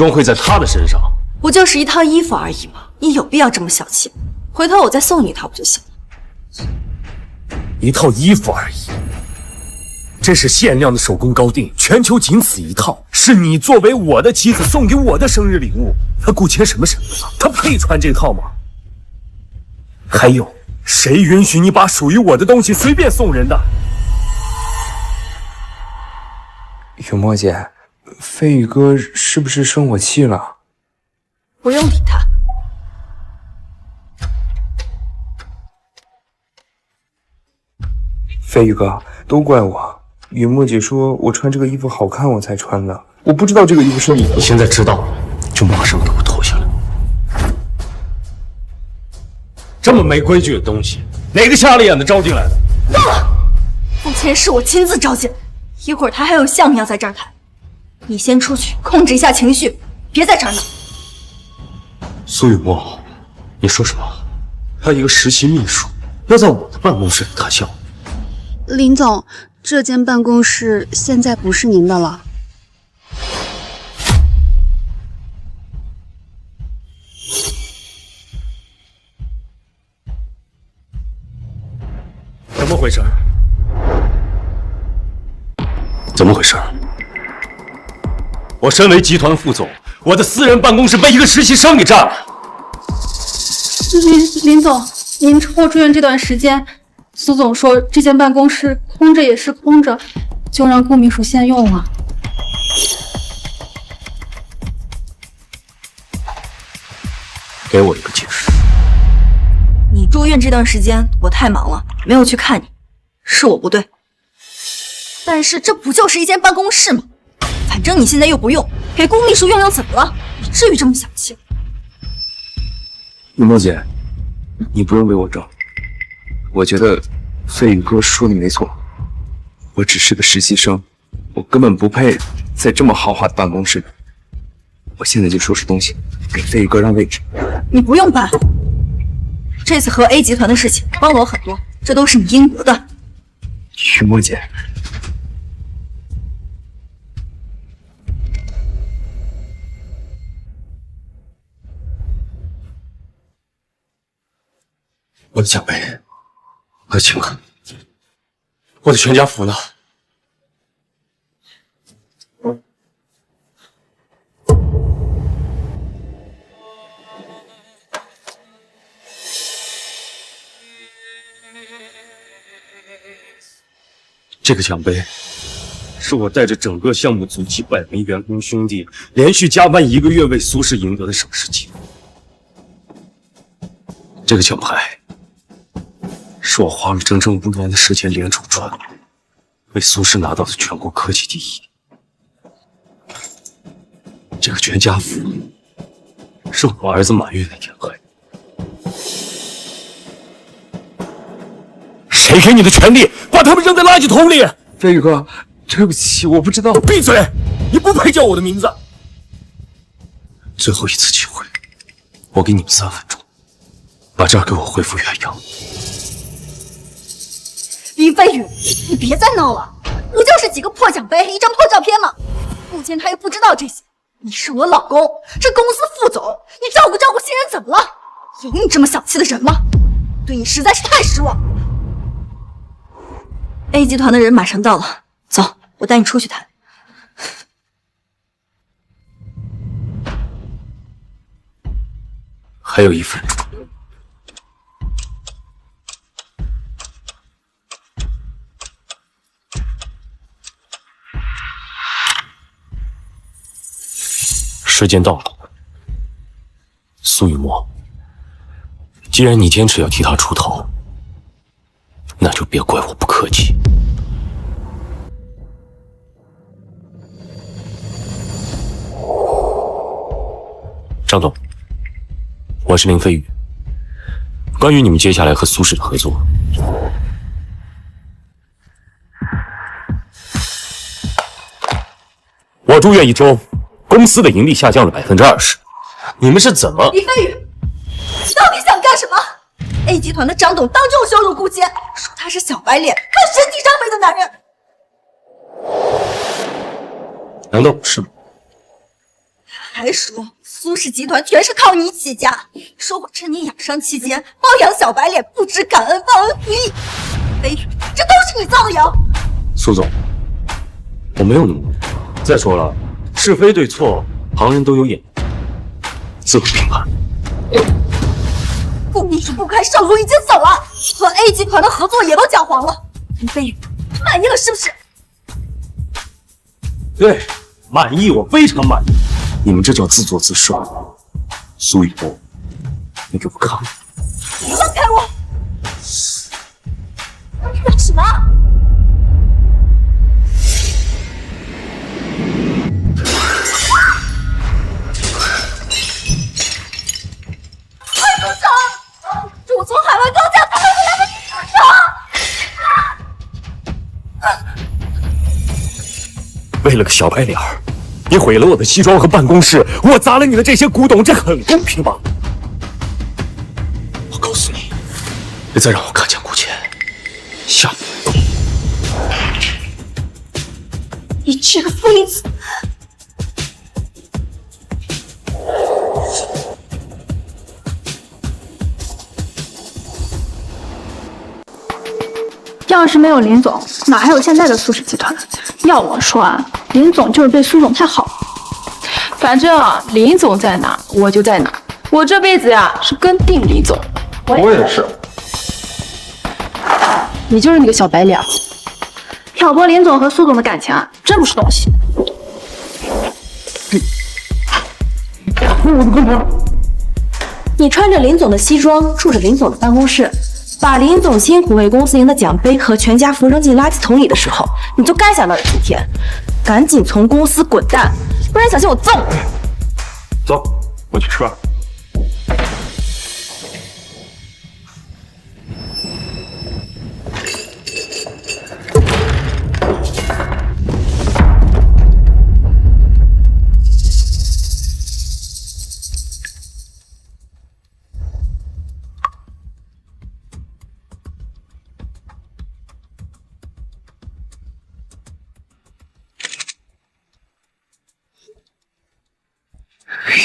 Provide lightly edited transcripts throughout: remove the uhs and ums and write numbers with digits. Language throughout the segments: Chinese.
用会在他的身上。不就是一套衣服而已吗？你有必要这么小气？回头我再送你一套不就行了？一套衣服而已，这是限量的手工高定，全球仅此一套，是你作为我的妻子送给我的生日礼物。他顾谦什么身份啊？他配穿这套吗？还有，谁允许你把属于我的东西随便送人的？雨墨姐，飞宇哥是不是生我气了？不用理他。飞宇哥，都怪我。雨墨姐说我穿这个衣服好看，我才穿的。我不知道这个衣服是你的。你现在知道了，就马上给我脱下来。这么没规矩的东西，哪个瞎了眼的招进来的？够了！付钱是我亲自召见，一会儿他还有项目要在这儿谈。你先出去控制一下情绪，别在这儿闹。苏雨墨，你说什么？他一个实习秘书要在我的办公室里谈项目？林总，这间办公室现在不是您的了。怎么回事？怎么回事？我身为集团副总，我的私人办公室被一个实习生给占了。林总，您车祸住院这段时间，苏总说这间办公室空着也是空着，就让顾秘书先用了。给我一个解释。你住院这段时间我太忙了，没有去看你，是我不对。但是这不就是一间办公室吗？反正你现在又不用，给顾秘书用用怎么了？你至于这么小气？雨墨姐，你不用为我争。我觉得飞宇哥说的没错，我只是个实习生，我根本不配在这么豪华的办公室里。我现在就收拾东西，给飞宇哥让位置。你不用搬，这次和 A 集团的事情帮了我很多，这都是你应得的。雨墨姐，我的奖杯，我的请客，我的全家福呢？这个奖杯是我带着整个项目组几百名员工兄弟连续加班1个月为苏氏赢得的省市纪录。这个奖牌是我花了整整5年的时间连轴转，为苏氏拿到的全国科技第一。这个全家福是我儿子满月的年会。谁给你的权利把他们扔在垃圾桶里？飞宇哥，对不起，我不知道。闭嘴！你不配叫我的名字。最后一次机会，我给你们3分钟，把这儿给我恢复原样。林飞宇，你别再闹了，不就是几个破奖杯、一张破照片吗？目前他又不知道这些。你是我老公，是公司副总，你照顾照顾新人怎么了？有你这么小气的人吗？对你实在是太失望。A 集团的人马上到了，走，我带你出去谈。还有1分钟。时间到了，苏雨墨，既然你坚持要替他出头，那就别怪我不客气。张总，我是林飞宇。关于你们接下来和苏氏的合作，我住院1周，公司的盈利下降了20%。你们是怎么？林飞宇，你到底想干什么 ？A 集团的张董当众羞辱顾谦，说他是小白脸，看身体上没的男人。难道不是吗？还说苏氏集团全是靠你起家，说我趁你养伤期间包养小白脸，不知感恩，忘恩负义。飞宇，这都是你造的谣。苏总，我没有那么无。再说了，是非对错，旁人都有眼，自会评判。顾秘书不开，少主已经走了，和 A 集团的合作也都搅黄了。林飞宇，满意了是不是？对，满意，我非常满意。你们这叫自作自受。苏雨波，你给我看！放开我！你干什么？快住手！是我从海外高价买回来的女手。为了个小白脸儿，你毁了我的西装和办公室，我砸了你的这些古董，这很公平吗？我告诉你，别再让我看见顾谦，下不为例。你这个负离子！要是没有林总，哪还有现在的苏氏集团？要我说啊，林总就是对苏总太好了。反正啊，林总在哪，我就在哪。我这辈子呀是跟定林总。我也是。你就是那个小白脸，挑拨林总和苏总的感情啊，真不是东西。你穿着林总的西装，住着林总的办公室，把林总辛苦为公司赢的奖杯和全家福扔进垃圾桶里的时候，你就该想到有今天。赶紧从公司滚蛋，不然小心我揍你！走，我去吃饭。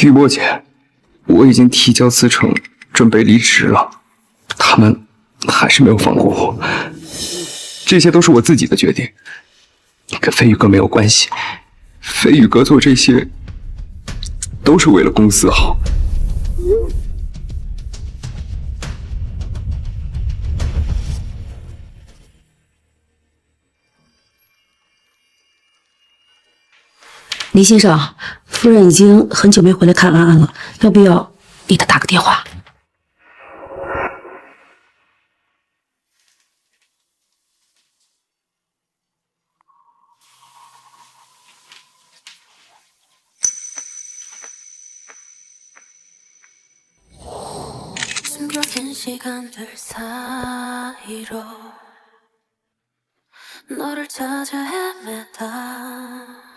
雨波姐，我已经提交辞呈，准备离职了，他们还是没有放过我。这些都是我自己的决定，跟飞宇哥没有关系。飞宇哥做这些都是为了公司好。李先生，夫人已经很久没回来看安安了，要不要给她打个电话？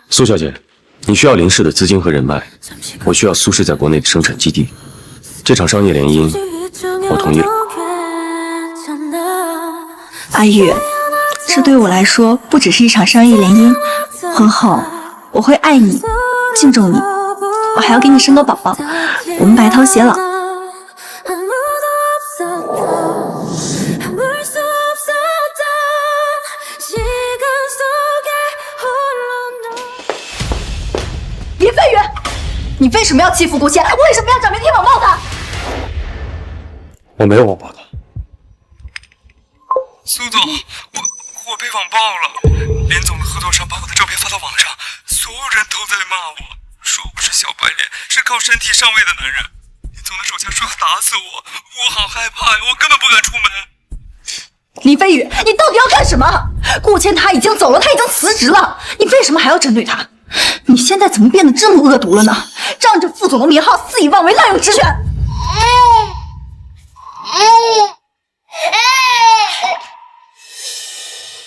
苏小姐，你需要林氏的资金和人脉，我需要苏氏在国内的生产基地。这场商业联姻，我同意了。阿玉，这对我来说不只是一场商业联姻，婚后我会爱你，敬重你，我还要给你生个宝宝，我们白头偕老。林飞宇，你为什么要欺负顾谦？为什么要找明天网暴他？我没有网暴他。苏总，我被网暴了。林总的合作商把我的照片发到网上，所有人都在骂我，说我是小白脸，是靠身体上位的男人。林总的手下说要打死我，我好害怕呀，我根本不敢出门。林飞宇，你到底要干什么？顾谦他已经走了，他已经辞职了，你为什么还要针对他？你现在怎么变得这么恶毒了呢？仗着副总的名号肆意妄为，滥用职权。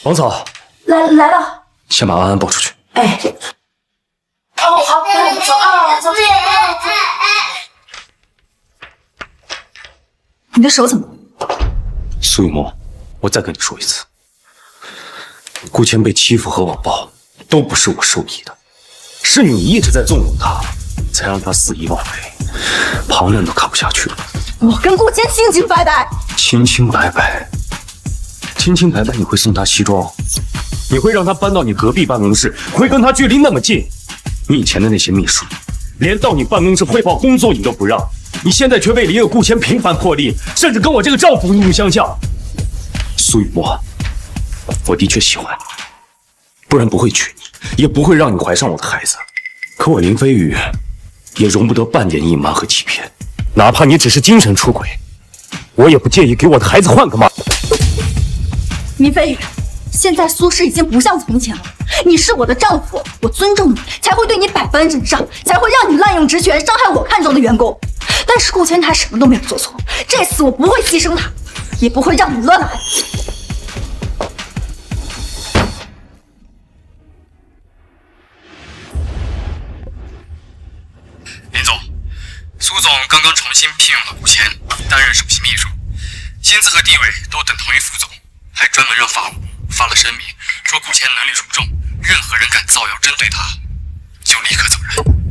王草，来了。先把安安抱出去。哎。你的手怎么了？苏雨墨，我再跟你说一次，顾谦被欺负和网暴都不是我授意的，是你一直在纵容他，才让他肆意妄为，旁人都看不下去了。我跟顾谦清清白白，清清白白，清清白白，你会送他西装，你会让他搬到你隔壁办公室，会跟他距离那么近。你以前的那些秘书，连到你办公室汇报工作你都不让，你现在却为了一个顾谦频繁破例，甚至跟我这个丈夫怒目相向。苏雨墨，我的确喜欢你，不然不会娶你，也不会让你怀上我的孩子。可我林飞宇也容不得半点隐瞒和欺骗，哪怕你只是精神出轨，我也不介意给我的孩子换个妈。林飞宇，现在苏氏已经不像从前了。你是我的丈夫，我尊重你，才会对你百般忍让，才会让你滥用职权，伤害我看中的员工。但是顾谦他什么都没有做错，这次我不会牺牲他，也不会让你乱来。林总，苏总刚刚重新聘用了顾谦担任首席秘书，薪资和地位都等同于副总，还专门让法务发了声明，说顾谦能力出众，任何人敢造谣针对他，就立刻走人。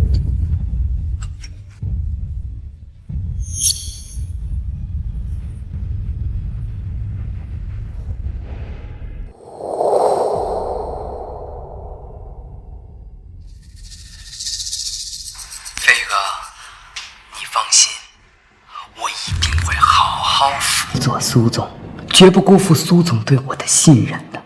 飞宇哥，你放心，我一定会好好辅佐苏总，绝不辜负苏总对我的信任的。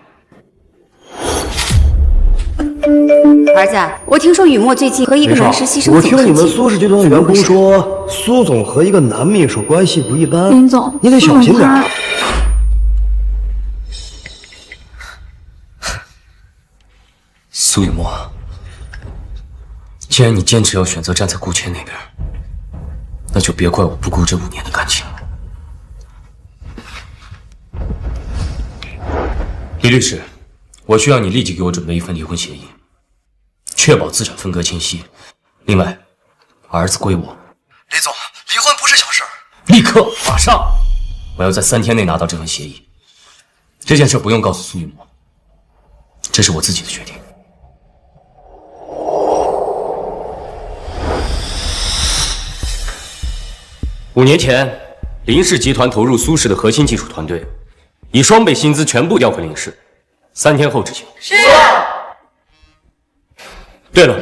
儿子，我听说雨墨最近和一个男实习生我走得很近，听你们苏氏集团的员工说，苏总和一个男秘书关系不一般。林总，你得小心点。苏雨墨，既然你坚持要选择站在顾谦那边，那就别怪我不顾这5年的感情了。李律师，我需要你立即给我准备一份离婚协议，确保资产分割清晰。另外，儿子归我。林总，离婚不是小事儿。立刻，马上！我要在3天内拿到这份协议。这件事不用告诉苏雨墨，这是我自己的决定。5年前，林氏集团投入苏氏的核心技术团队，以双倍薪资全部调回林氏，3天后执行。是。对了，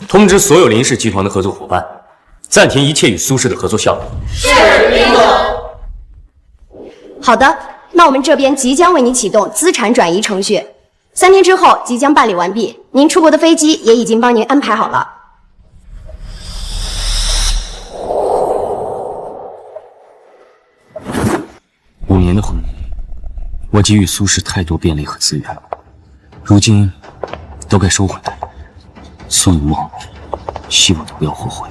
通知所有林氏集团的合作伙伴，暂停一切与苏氏的合作项目。是，林总。好的，那我们这边即将为您启动资产转移程序，3天之后即将办理完毕。您出国的飞机也已经帮您安排好了。5年的婚姻，我给予苏氏太多便利和资源，如今都该收回来。苏雨墨，希望你不要后悔。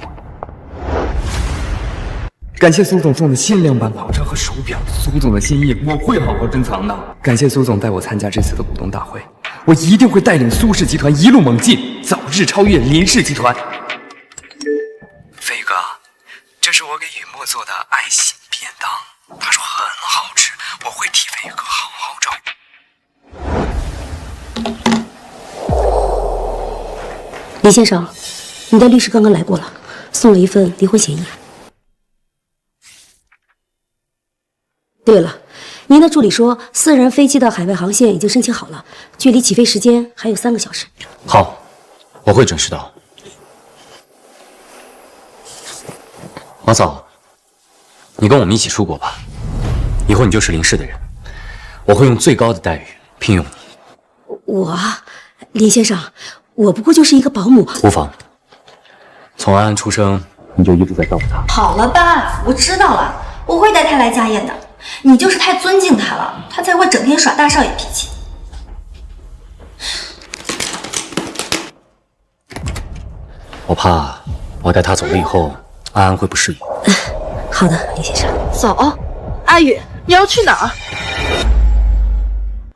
感谢苏总送的限量版跑车和手表，苏总的心意我会好好珍藏的。感谢苏总带我参加这次的股东大会，我一定会带领苏氏集团一路猛进，早日超越林氏集团。飞宇哥，这是我给雨墨做的爱心便当，他说很好吃，我会替飞宇哥好好照顾。李先生，你的律师刚刚来过了，送了一份离婚协议。对了，您的助理说，私人飞机的海外航线已经申请好了，距离起飞时间还有3个小时。好，我会准时到。王嫂，你跟我们一起出国吧，以后你就是林氏的人，我会用最高的待遇聘用你。我，林先生，我不过就是一个保姆。无妨，从安安出生，你就一直在照顾她。好了吧，我知道了，我会带他来家宴的。你就是太尊敬他了，他才会整天耍大少爷脾气。我怕我带她走了以后，安安会不适应。好的，李先生。走，阿宇，你要去哪儿？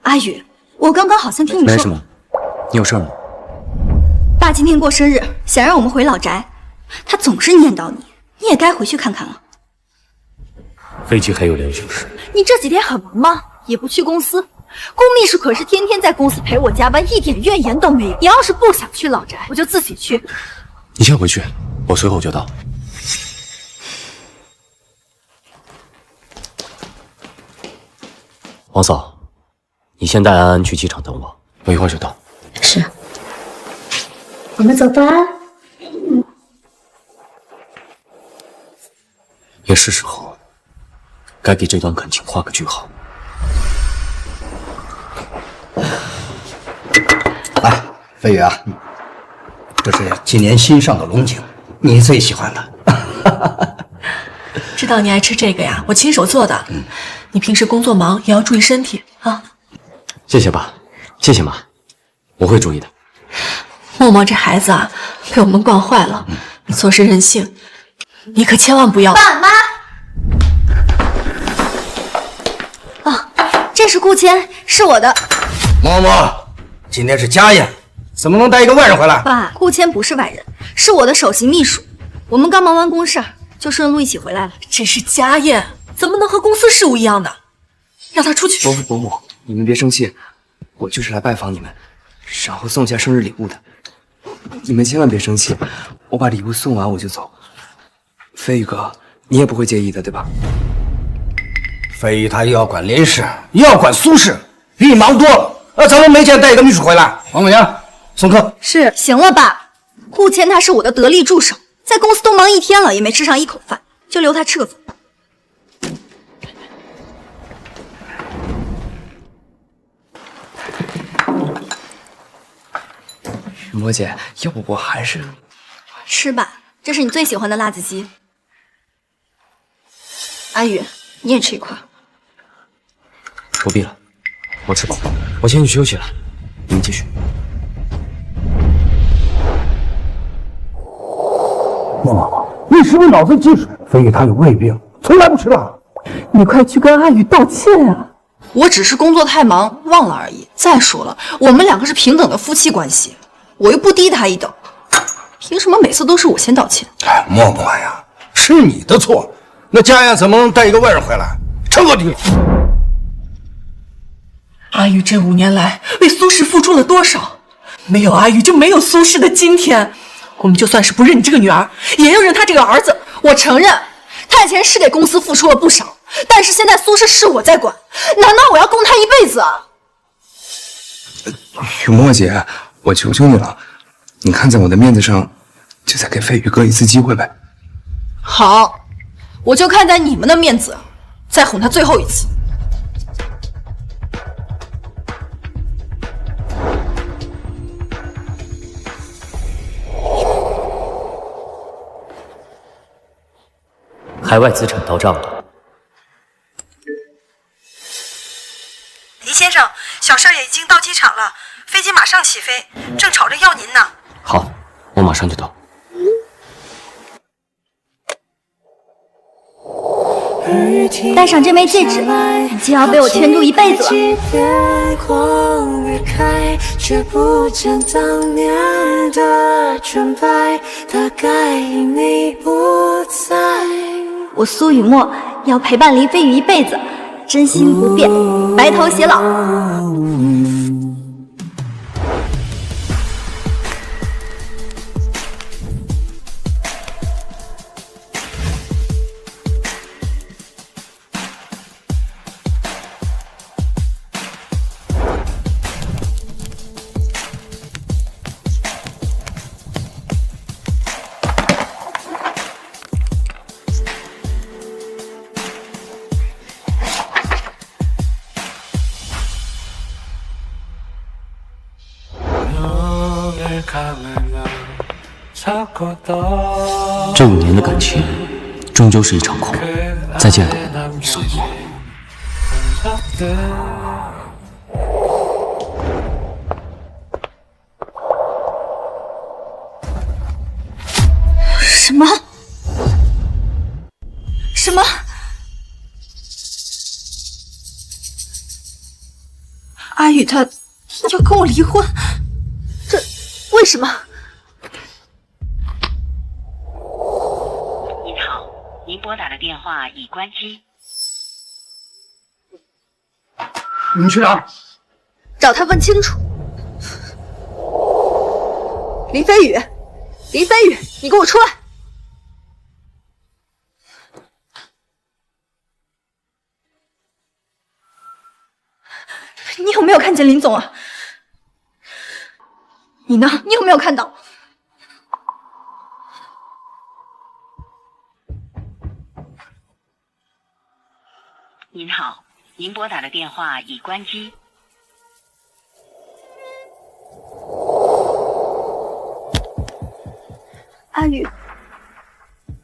阿宇，我刚刚好像听你说，没什么，你有事吗？爸今天过生日，想让我们回老宅，他总是念叨你，你也该回去看看了。飞机还有2小时。你这几天很忙吗？也不去公司？顾秘书可是天天在公司陪我加班，一点怨言都没有。你要是不想去老宅，我就自己去。你先回去，我随后就到。王嫂，你先带安安去机场等我，我一会儿就到。是。我们走吧。也是时候，该给这段感情画个句号。来，飞宇啊，这是今年新上的龙井，你最喜欢的。知道你爱吃这个呀，我亲手做的。你平时工作忙，也要注意身体啊。谢谢爸，谢谢妈，我会注意的。默默这孩子啊，被我们惯坏了，做事任性，你可千万不要。爸妈。啊，这是顾谦，是我的。嬷嬷，今天是家宴，怎么能带一个外人回来？爸，顾谦不是外人，是我的首席秘书。我们刚忙完公事，就顺路一起回来了。这是家宴，怎么能和公司事务一样的？让他出去。伯母，你们别生气，我就是来拜访你们，然后送下生日礼物的。你们千万别生气，我把礼物送完我就走。飞宇哥，你也不会介意的，对吧？飞宇他又要管林氏，又要管苏氏，比你忙多了。咱们没钱带一个秘书回来。王母娘，送客。是，行了爸，顾谦他是我的得力助手，在公司都忙一天了，也没吃上一口饭，就留他吃个饭。雨墨姐，要不我还是吃吧，这是你最喜欢的辣子鸡。阿宇，你也吃一块。不必了，我吃饱，我先去休息了，你们继续。嬷嬷，你是不是脑子进水？飞宇他有胃病，从来不吃辣。你快去跟阿宇道歉啊！我只是工作太忙忘了而已。再说了，我们两个是平等的夫妻关系，我又不低他一等，凭什么每次都是我先道歉？哎，嬷嬷呀，是你的错。那家宴怎么能带一个外人回来？成何体统？阿宇这5年来为苏氏付出了多少？没有阿宇就没有苏氏的今天。我们就算是不认你这个女儿，也要认她这个儿子。我承认，他以前是给公司付出了不少，但是现在苏氏是我在管，难道我要供他一辈子啊？雨墨姐，我求求你了，你看在我的面子上，就再给飞宇哥一次机会呗。好，我就看在你们的面子，再哄他最后一次。海外资产到账了。林先生，小少爷已经到机场了，飞机马上起飞，正吵着要您呢。好，我马上就到。戴上这枚戒指，你就要被我牵住一辈子了。我苏雨墨要陪伴林飞宇一辈子，真心不变，白头偕老。这5年的感情，终究是一场空。再见了，苏雨墨。什么？什么？阿宇他要跟我离婚？这为什么？您好，您拨打的电话已关机。你去哪儿？找他问清楚。林飞宇，林飞宇，你给我出来！你有没有看见林总啊？你呢？你有没有看到？您好，您拨打的电话已关机。阿宇，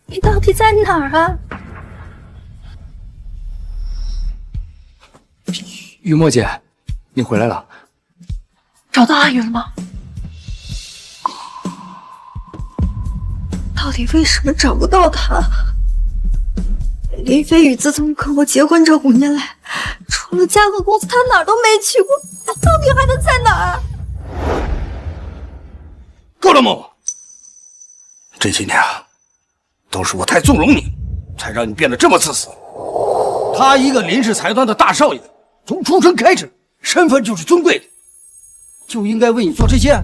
你到底在哪儿啊？雨墨姐，你回来了。找到阿宇了吗？到底为什么找不到他？林飞宇自从跟我结婚这5年来，除了家和公司，他哪儿都没去过。他到底还能在哪儿？够了，默默。这些年啊，都是我太纵容你，才让你变得这么自私。他一个林氏财团的大少爷，从出生开始，身份就是尊贵的，就应该为你做这些。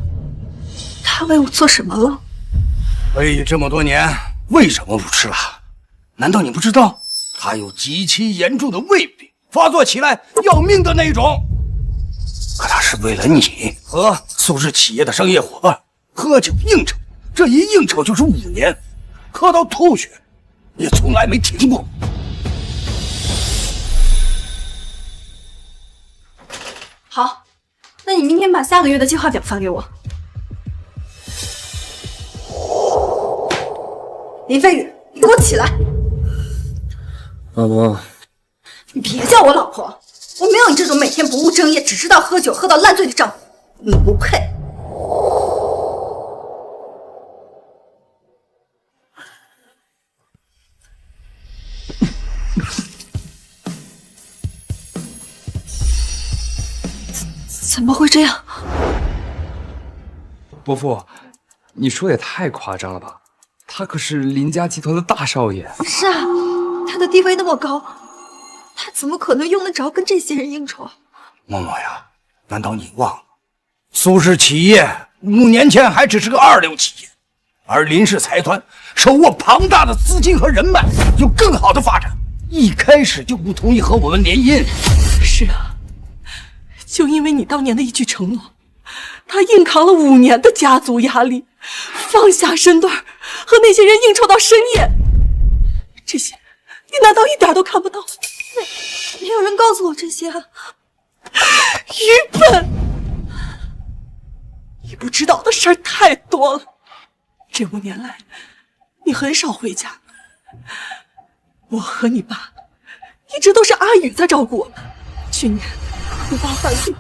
他为我做什么了？飞宇这么多年为什么不吃辣？难道你不知道他有极其严重的胃病，发作起来要命的那种？可他是为了你和苏氏企业的商业伙伴喝酒应酬，这一应酬就是5年，喝到吐血也从来没停过。好，那你明天把下个月的计划表发给我。林飞宇，你给我起来！老婆，你别叫我老婆，我没有你这种每天不务正业、只知道喝酒喝到烂醉的丈夫，你不配。怎么会这样？伯父，你说也太夸张了吧？他可是林家集团的大少爷。是啊，他的地位那么高，他怎么可能用得着跟这些人应酬？默默呀，难道你忘了，苏氏企业5年前还只是个2流企业，而林氏财团手握庞大的资金和人脉，有更好的发展，一开始就不同意和我们联姻。是啊，就因为你当年的一句承诺，他硬扛了5年的家族压力，放下身段和那些人应酬到深夜。这些你难道一点都看不到？没有人告诉我这些啊！愚笨！你不知道的事儿太多了。这5年来，你很少回家，我和你爸一直都是阿宇在照顾我们。去年你爸犯病，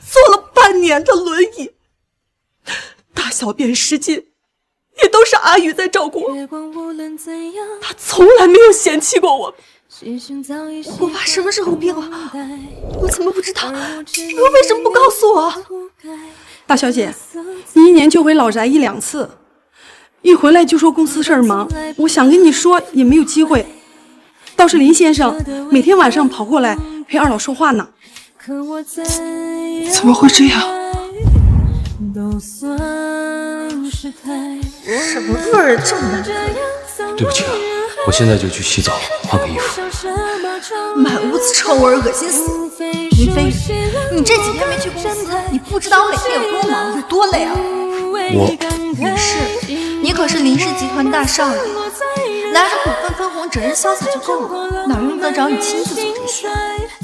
坐了半年的轮椅，大小便失禁，也都是阿宇在照顾我。他从来没有嫌弃过我们。我爸什么时候病了？我怎么不知道？你们为什么不告诉我？大小姐，你1年就回老宅1、2次，一回来就说公司事儿忙，我想跟你说也没有机会。倒是林先生每天晚上跑过来陪二老说话呢。怎么会这样？什么味儿这么难闻？对不起啊，我现在就去洗澡，换个衣服。满屋子臭味，恶心死！林飞宇，你这几天没去公司，你不知道我每天有多忙，有多累啊！你可是林氏集团大少爷，拿着股份分红，整人潇洒就够了，哪用得着你亲自做这些？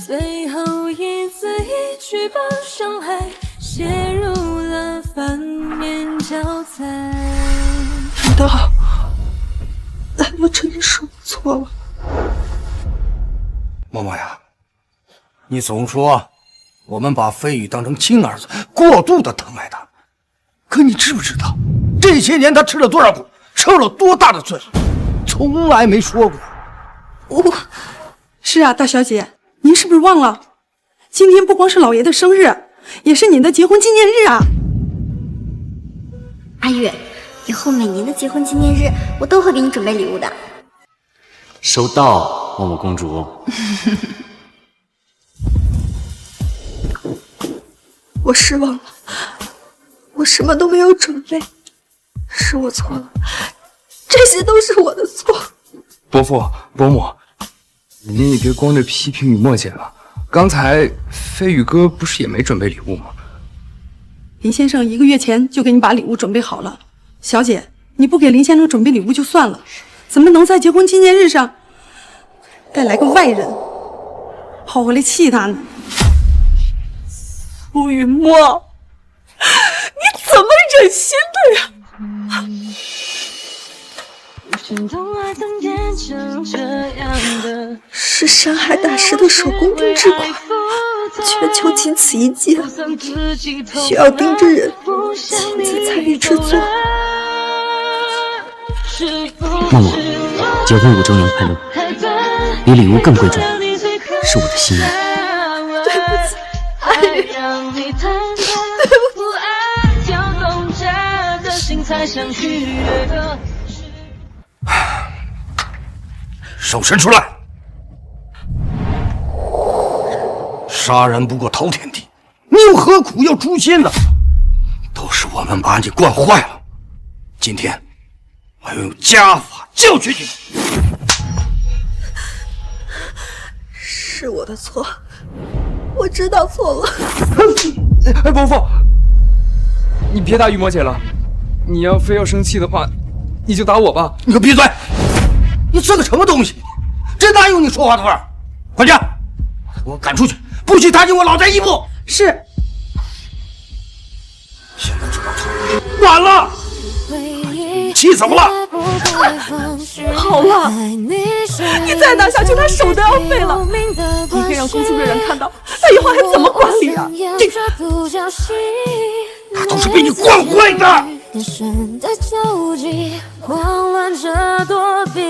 最后一字一句把伤害写入了反面教材。难道真的是我错了？默默呀，你总说我们把飞宇当成亲儿子，过度的疼爱他，可你知不知道这些年他吃了多少苦，受了多大的罪，从来没说过。是啊，大小姐，您是不是忘了？今天不光是老爷的生日，也是您的结婚纪念日啊！阿玉，以后每年的结婚纪念日，我都会给你准备礼物的。收到，默默公主。我失望了，我什么都没有准备，是我错了，这些都是我的错。伯父、伯母，您也别光着批评雨墨姐了，刚才飞宇哥不是也没准备礼物吗？林先生1个月前就给你把礼物准备好了。小姐，你不给林先生准备礼物就算了，怎么能在结婚纪念日上带来个外人，跑回来气他呢？苏雨墨，你怎么忍心的呀？是山海大师的手工定制款，全球仅此一件，需要定制人亲自参与制作。默默，结婚5周年快乐！比礼物更贵重的是我的心意。对不起，阿宇，对不起。手伸出来！杀人不过滔天地，你又何苦要诛心呢？都是我们把你惯坏了，今天我要用家法教训你。是我的错，我知道错了。哎，伯父，你别打雨墨姐了，你要非要生气的话，你就打我吧。你给我闭嘴！你是个什么东西？这哪有你说话的份儿？管家，给我赶出去，不许踏进我老宅一步！是。现在知道错了，晚了。气怎么了？好了，你再打下去，他手都要废了。你别让公司的人看到，他以后还怎么管理啊？他都是被你惯坏的。眼神的交集，慌乱着躲避。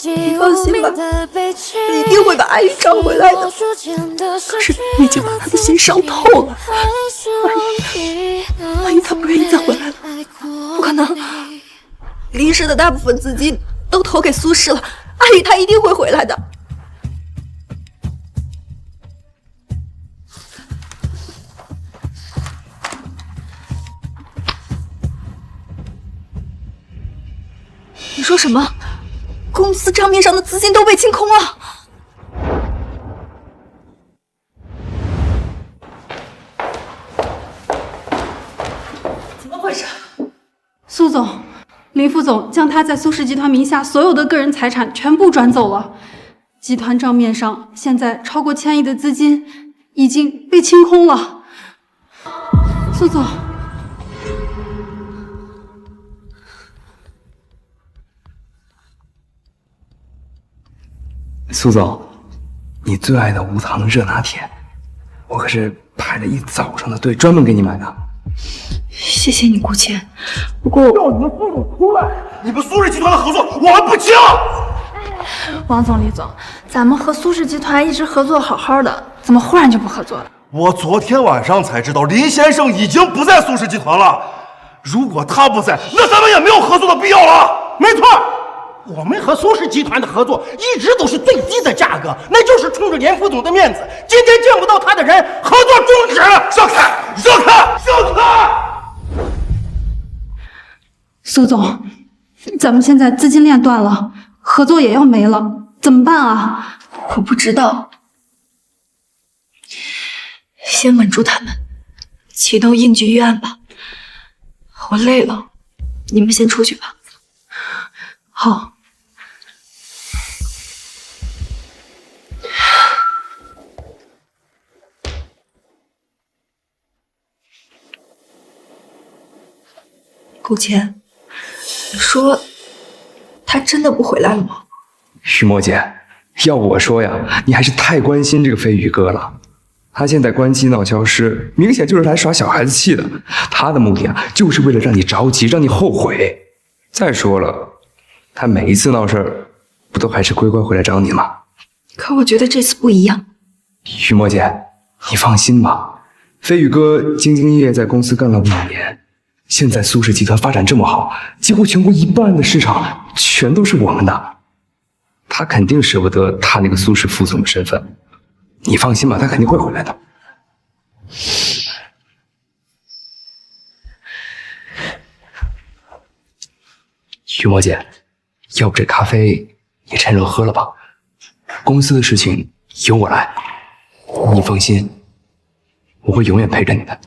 你放心吧，你一定会把阿姨找回来的。可是你已经把他的心伤透了，万一他不愿意再回来了，不可能。林氏的大部分资金都投给苏氏了，阿宇他一定会回来的。你说什么？公司账面上的资金都被清空了？怎么回事？苏总，林副总将他在苏氏集团名下所有的个人财产全部转走了，集团账面上现在超过1000亿的资金已经被清空了。苏总。苏总，你最爱的无糖热拿铁，我可是排了一早上的队，专门给你买的。谢谢你，顾谦。不过叫你们苏总出来！你们苏氏集团的合作我们不清。王总、李总，咱们和苏氏集团一直合作好好的，怎么忽然就不合作了？我昨天晚上才知道，林先生已经不在苏氏集团了。如果他不在，那咱们也没有合作的必要了。没错。我们和苏氏集团的合作一直都是最低的价格，那就是冲着连副总的面子。今天见不到他的人，合作终止。让开！让开！让开！苏总，咱们现在资金链断了，合作也要没了，怎么办啊？我不知道。先稳住他们，启动应急预案吧。我累了，你们先出去吧。好。顾谦，你说他真的不回来了吗？雨墨姐，要我说呀，你还是太关心这个飞宇哥了。他现在关机闹消失，明显就是来耍小孩子气的。他的目的啊，就是为了让你着急，让你后悔。再说了，他每一次闹事儿，不都还是乖乖回来找你吗？可我觉得这次不一样。雨墨姐，你放心吧，飞宇哥兢兢业业在公司干了5年。现在苏氏集团发展这么好，几乎全国1半的市场全都是我们的，他肯定舍不得他那个苏氏副总的身份。你放心吧，他肯定会回来的。雨墨姐，要不这咖啡也趁热喝了吧？公司的事情由我来，你放心，我会永远陪着你的。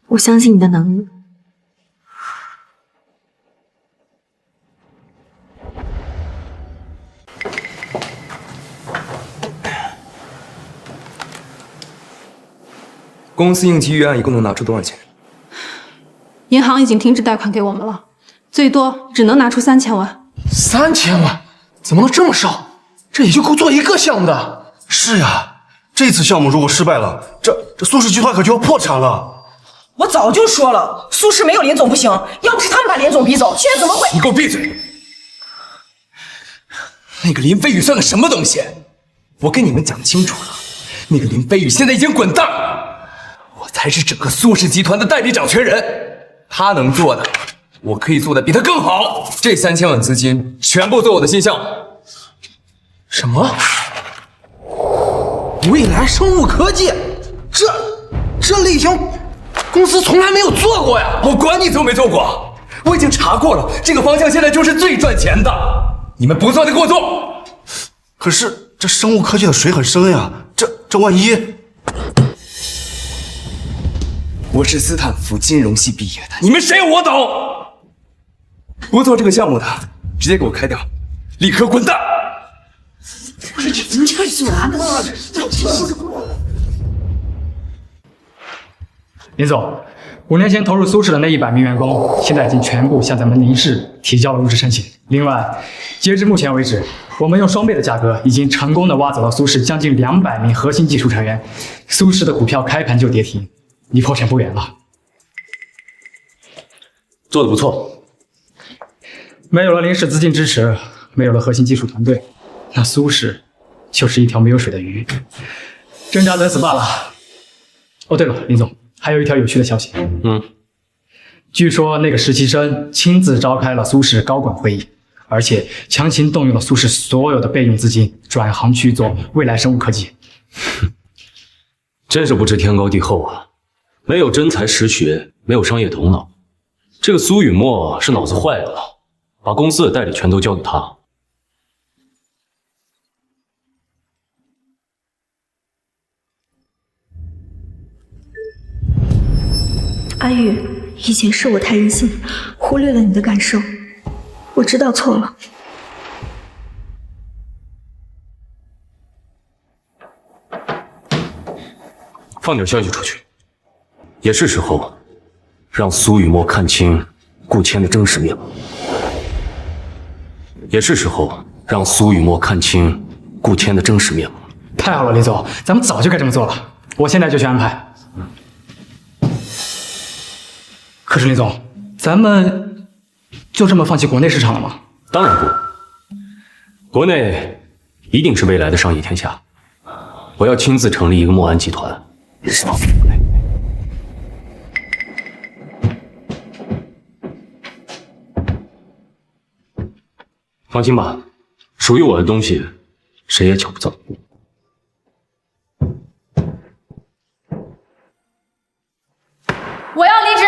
我相信你的能力。公司应急预案一共能拿出多少钱？银行已经停止贷款给我们了，最多只能拿出3000万。3000万？怎么能这么少？这也就够做一个项目的。是呀，这次项目如果失败了，这苏氏集团可就要破产了。我早就说了，苏氏没有林总不行，要不是他们把林总逼走，现在怎么会？你给我闭嘴！那个林飞宇算个什么东西？我跟你们讲清楚了，那个林飞宇现在已经滚蛋了，我才是整个苏氏集团的代理掌权人，他能做的，我可以做的比他更好。这3000万资金全部做我的新项目。什么？未来生物科技？这类型公司从来没有做过呀！我管你做没做过，我已经查过了，这个方向现在就是最赚钱的。你们不做的给我做。可是这生物科技的水很深呀，这万一……我是斯坦福金融系毕业的，你们谁有我懂？不做这个项目的，直接给我开掉，立刻滚蛋！你这是啥？林总，5年前投入苏氏的那100名员工，现在已经全部向咱们宁氏提交了入职申请。另外，截至目前为止，我们用双倍的价格，已经成功的挖走了苏氏将近200名核心技术成员。苏氏的股票开盘就跌停，离破产不远了。做得不错。没有了宁氏资金支持，没有了核心技术团队，那苏氏就是一条没有水的鱼，挣扎等死罢了。哦，对了，林总。还有一条有趣的消息，据说那个实习生亲自召开了苏氏高管会议，而且强行动用了苏氏所有的备用资金，转行去做未来生物科技。真是不知天高地厚啊！没有真才实学，没有商业头脑。这个苏雨墨是脑子坏了，把公司的代理权都交给他。阿玉，以前是我太任性，忽略了你的感受，我知道错了。放点消息出去，也是时候让苏雨墨看清顾谦的真实面目。也是时候让苏雨墨看清顾谦的真实面目。太好了，李总，咱们早就该这么做了，我现在就去安排。可是林总，咱们就这么放弃国内市场了吗？当然不，国内一定是未来的商业天下。我要亲自成立一个墨安集团。放心吧，属于我的东西，谁也抢不走。我要离职，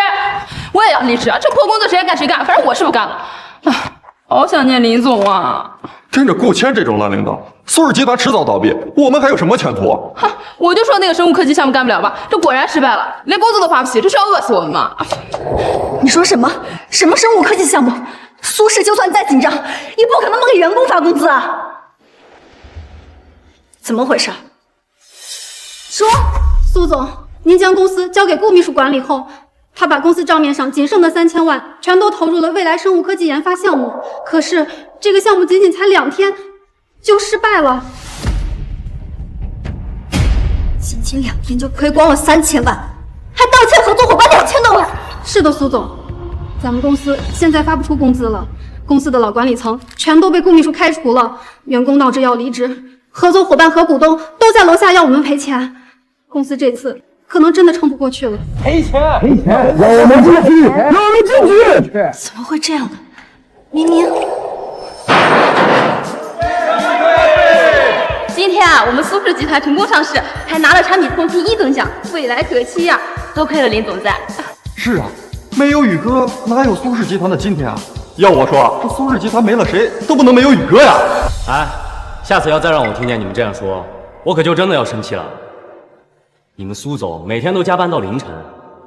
我也要离职啊！这破工作谁爱干谁干，反正我是不干了。啊，好想念林总啊！跟着顾谦这种烂领导，苏氏集团迟早倒闭，我们还有什么前途？哼，我就说那个生物科技项目干不了吧，这果然失败了，连工资都发不起，这是要饿死我们吗？你说什么？什么生物科技项目？苏氏就算再紧张，也不可能不给员工发工资啊！怎么回事？说，苏总，您将公司交给顾秘书管理后，他把公司账面上仅剩的3000万全都投入了未来生物科技研发项目。可是这个项目仅仅才2天就失败了，仅仅2天就亏光了3000万，还盗窃合作伙伴2000多万。是的，苏总，咱们公司现在发不出工资了，公司的老管理层全都被顾秘书开除了，员工闹着要离职，合作伙伴和股东都在楼下要我们赔钱，公司这次可能真的撑不过去了。赔钱！赔钱！让我们进去！让我们进去！怎么会这样呢？明明……今天啊，我们苏氏集团成功上市，还拿了产品风评1等奖，未来可期呀！多亏了林总在。是啊，没有宇哥，哪有苏氏集团的今天啊？要我说，这苏氏集团没了谁都不能没有宇哥呀！哎，下次要再让我听见你们这样说，我可就真的要生气了。你们苏总每天都加班到凌晨，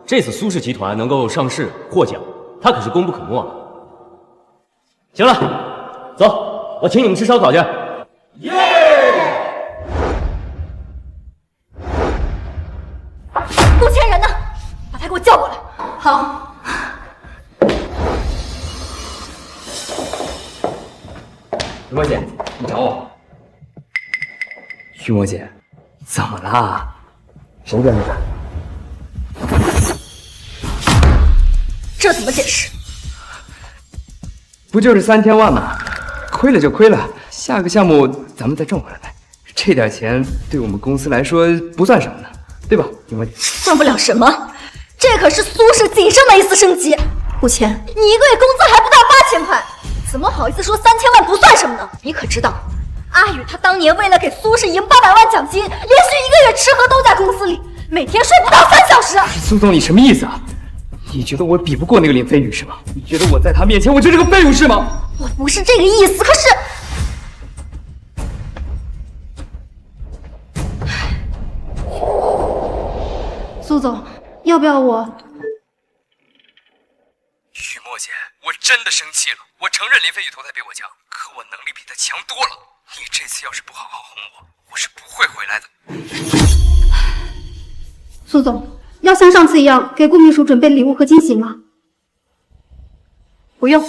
这次苏氏集团能够上市获奖，他可是功不可没啊。行了，走，我请你们吃烧烤去。顾千人呢？把他给我叫过来。好。雨墨姐，你找我。雨墨姐，怎么啦？谁跟的？这怎么解释？不就是3000万吗？亏了就亏了，下个项目咱们再挣回来呗。这点钱对我们公司来说不算什么呢，对吧，雨墨姐？算不了什么，这可是苏氏仅剩的一丝生机。顾谦，你一个月工资还不到8000块，怎么好意思说3000万不算什么呢？你可知道，阿宇他当年为了给苏氏赢800万奖金，连续1个月吃喝都在公司里，每天睡不到3小时。苏总，你什么意思啊？你觉得我比不过那个林飞宇是吗？你觉得我在他面前我就是个废物是吗？我不是这个意思，可是苏总，要不要我？雨墨姐，我真的生气了。我承认林飞宇投胎比我强，可我能力比他强多了。你这次要是不好好哄我，我是不会回来的。苏总，要像上次一样给顾秘书准备礼物和惊喜吗？不用。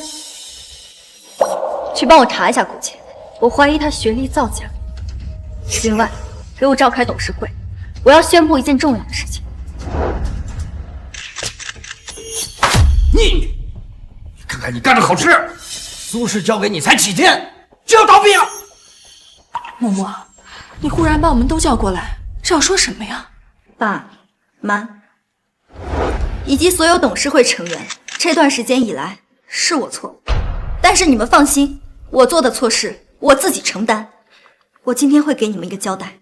去帮我查一下顾谦，我怀疑他学历造假。另外，给我召开董事会，我要宣布一件重要的事情。你看看你干的好事，苏氏交给你才几天，就要倒闭了。默默，你忽然把我们都叫过来，是要说什么呀？爸妈以及所有董事会成员，这段时间以来是我错了，但是你们放心，我做的错事我自己承担。我今天会给你们一个交代。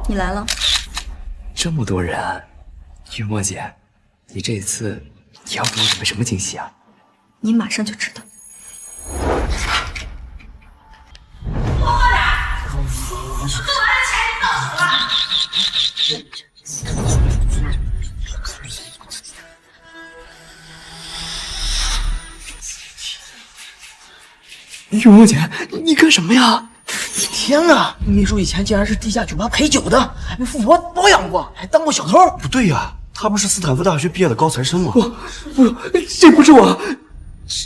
你来了。这么多人，雨墨姐，你这次要给我准备什么惊喜啊？你马上就知道。雨墨姐，你干什么呀？天啊！秘书以前竟然是地下酒吧陪酒的，还被富婆包养过，还当过小偷。不对呀，他不是斯坦福大学毕业的高材生吗？不，这不是我，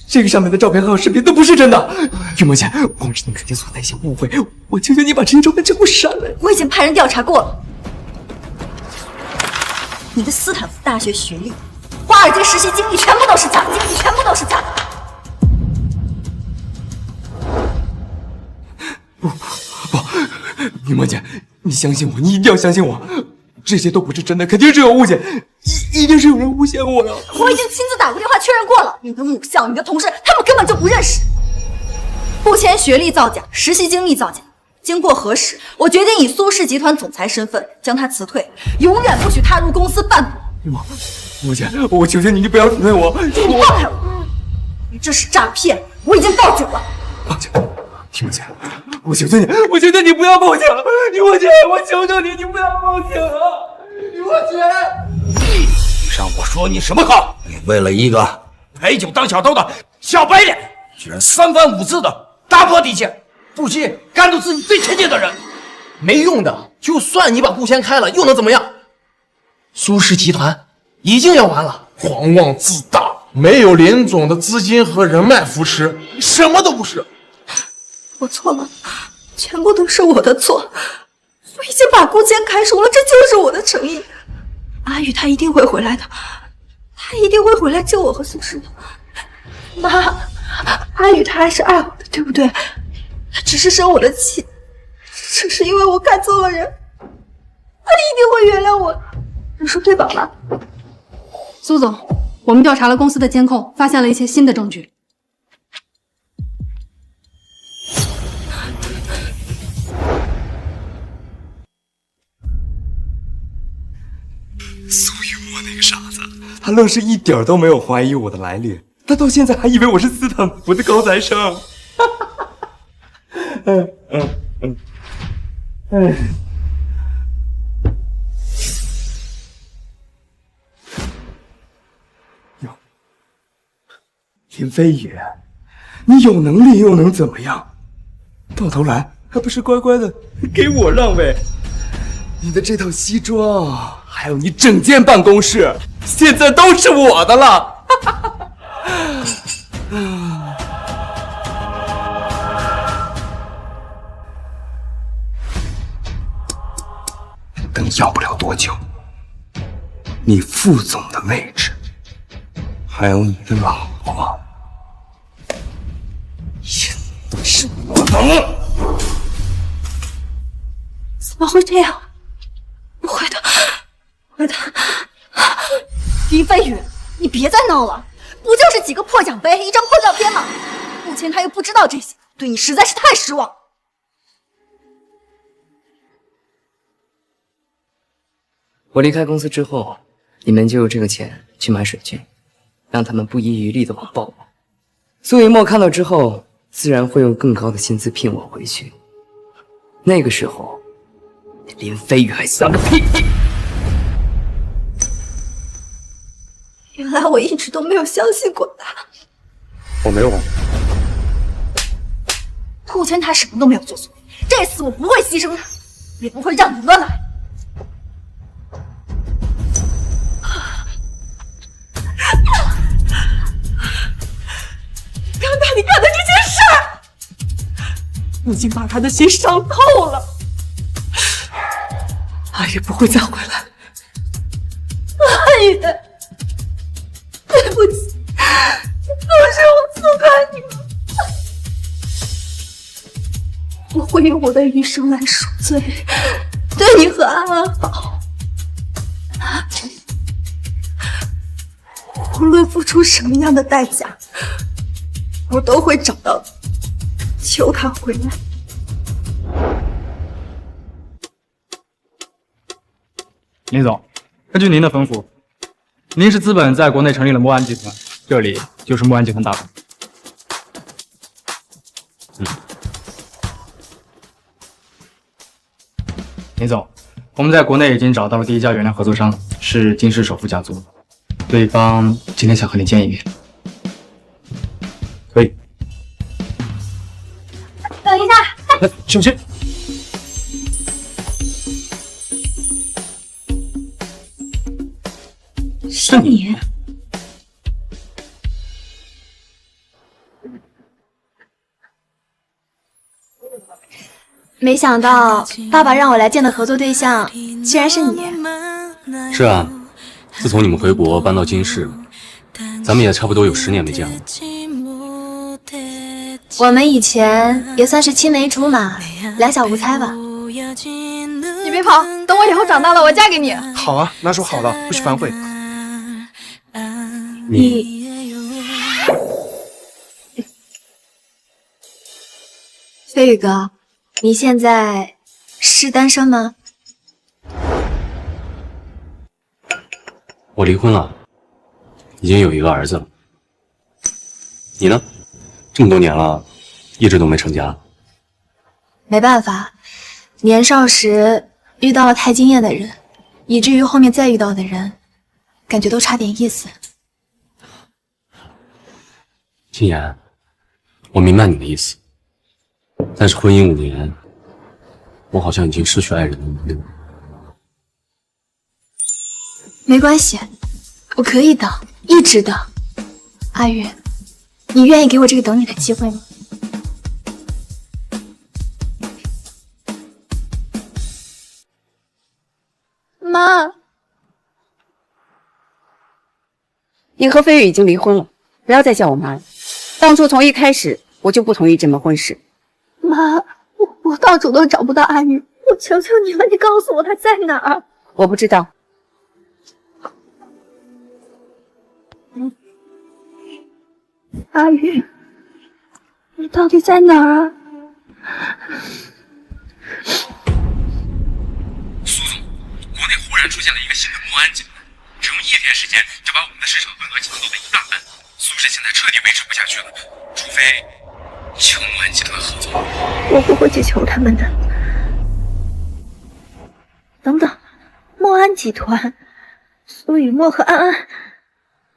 这个上面的照片和视频都不是真的。雨墨姐，光是你肯定存在一些误会，我求求你把这些照片全部删了。我已经派人调查过了，你的斯坦福大学学历、华尔街实习经历全部都是假的，全部都是假的。雨墨姐，你相信我，你一定要相信我，这些都不是真的，肯定是有误解，一定是有人诬陷我呀！我已经亲自打过电话确认过了，你的母校、你的同事，他们根本就不认识。顾谦学历造假，实习经历造假，经过核实，我决定以苏氏集团总裁身份将他辞退，永远不许踏入公司半步。雨墨姐，我求求你，你不要辞退我！你放开我！你这是诈骗，我已经报警了。报警！雨墨姐，我求求你，我求求你不要报警！雨墨姐，我求求你，你不要报警啊！雨墨姐，你让我说你什么好？你为了一个陪酒当小偷的小白脸，居然3番5次的打破底线，不惜赶走自己最亲近的人，没用的！就算你把顾谦开了，又能怎么样？苏氏集团已经要完了。狂妄自大，没有林总的资金和人脉扶持，什么都不是。我错了，全部都是我的错。我已经把顾谦开除了，这就是我的诚意。阿宇他一定会回来的，他一定会回来救我和苏氏的。妈，阿宇他还是爱我的，对不对？他只是生我的气，只是因为我看错了人，他一定会原谅我的。你说对吧，妈？苏总，我们调查了公司的监控，发现了一些新的证据。苏雨墨我那个傻子，他愣是一点都没有怀疑我的来历，他到现在还以为我是斯坦福的高材生。林飞宇，你有能力又能怎么样？到头来还不是乖乖的给我让位？你的这套西装，还有你整间办公室，现在都是我的了。等要不了多久，你副总的位置，还有你的老婆，也都是我的了。怎么会这样？不会的，不会的。林飞宇，你别再闹了，不就是几个破奖杯，一张破照片吗？目前他又不知道这些，对你实在是太失望。我离开公司之后，你们就有这个钱去买水军，让他们不遗余力的网暴我。苏以沫看到之后，自然会用更高的薪资聘我回去。那个时候，林飞宇还算个屁！原来我一直都没有相信过他。我没有。目前他什么都没有做错，这次我不会牺牲他，也不会让你乱来。刚才你干的这件事，已经把他的心伤透了。阿宇不会再回来。阿宇，对不起，都是我错怪你了。我会用我的余生来赎罪，对你和安安好。无论付出什么样的代价，我都会找到你，求他回来。林总，根据您的吩咐，林氏资本在国内成立了墨安集团，这里就是墨安集团大本。林总，我们在国内已经找到了第一家原料合作商，是金氏首富家族，对方今天想和你见一面。可以。等一下，小心！是你。没想到爸爸让我来见的合作对象，居然是你。是啊，自从你们回国搬到金市，咱们也差不多有10年没见了。我们以前也算是青梅竹马，两小无猜吧。你别跑，等我以后长大了，我嫁给你。好啊，那说好了，不许反悔。飞宇哥，你现在是单身吗？我离婚了，已经有一个儿子了。你呢？这么多年了，一直都没成家。没办法，年少时遇到了太惊艳的人，以至于后面再遇到的人，感觉都差点意思。金妍，我明白你的意思，但是婚姻5年，我好像已经失去爱人的能力了。没关系，我可以等，一直等。阿宇，你愿意给我这个等你的机会吗？妈，你和飞宇已经离婚了，不要再叫我妈了。当初从一开始我就不同意这门婚事。妈，我到处都找不到阿宇，我求求你了，你告诉我他在哪儿。我不知道。阿宇，你到底在哪儿啊？苏总，国内忽然出现了一个新的墨安集团，成为1天时间就把我们的市场份额抢走了1大半，苏氏现在彻底维持不下去了，除非求墨安集团合作。我不会去求他们的。等等，墨安集团，苏雨墨和安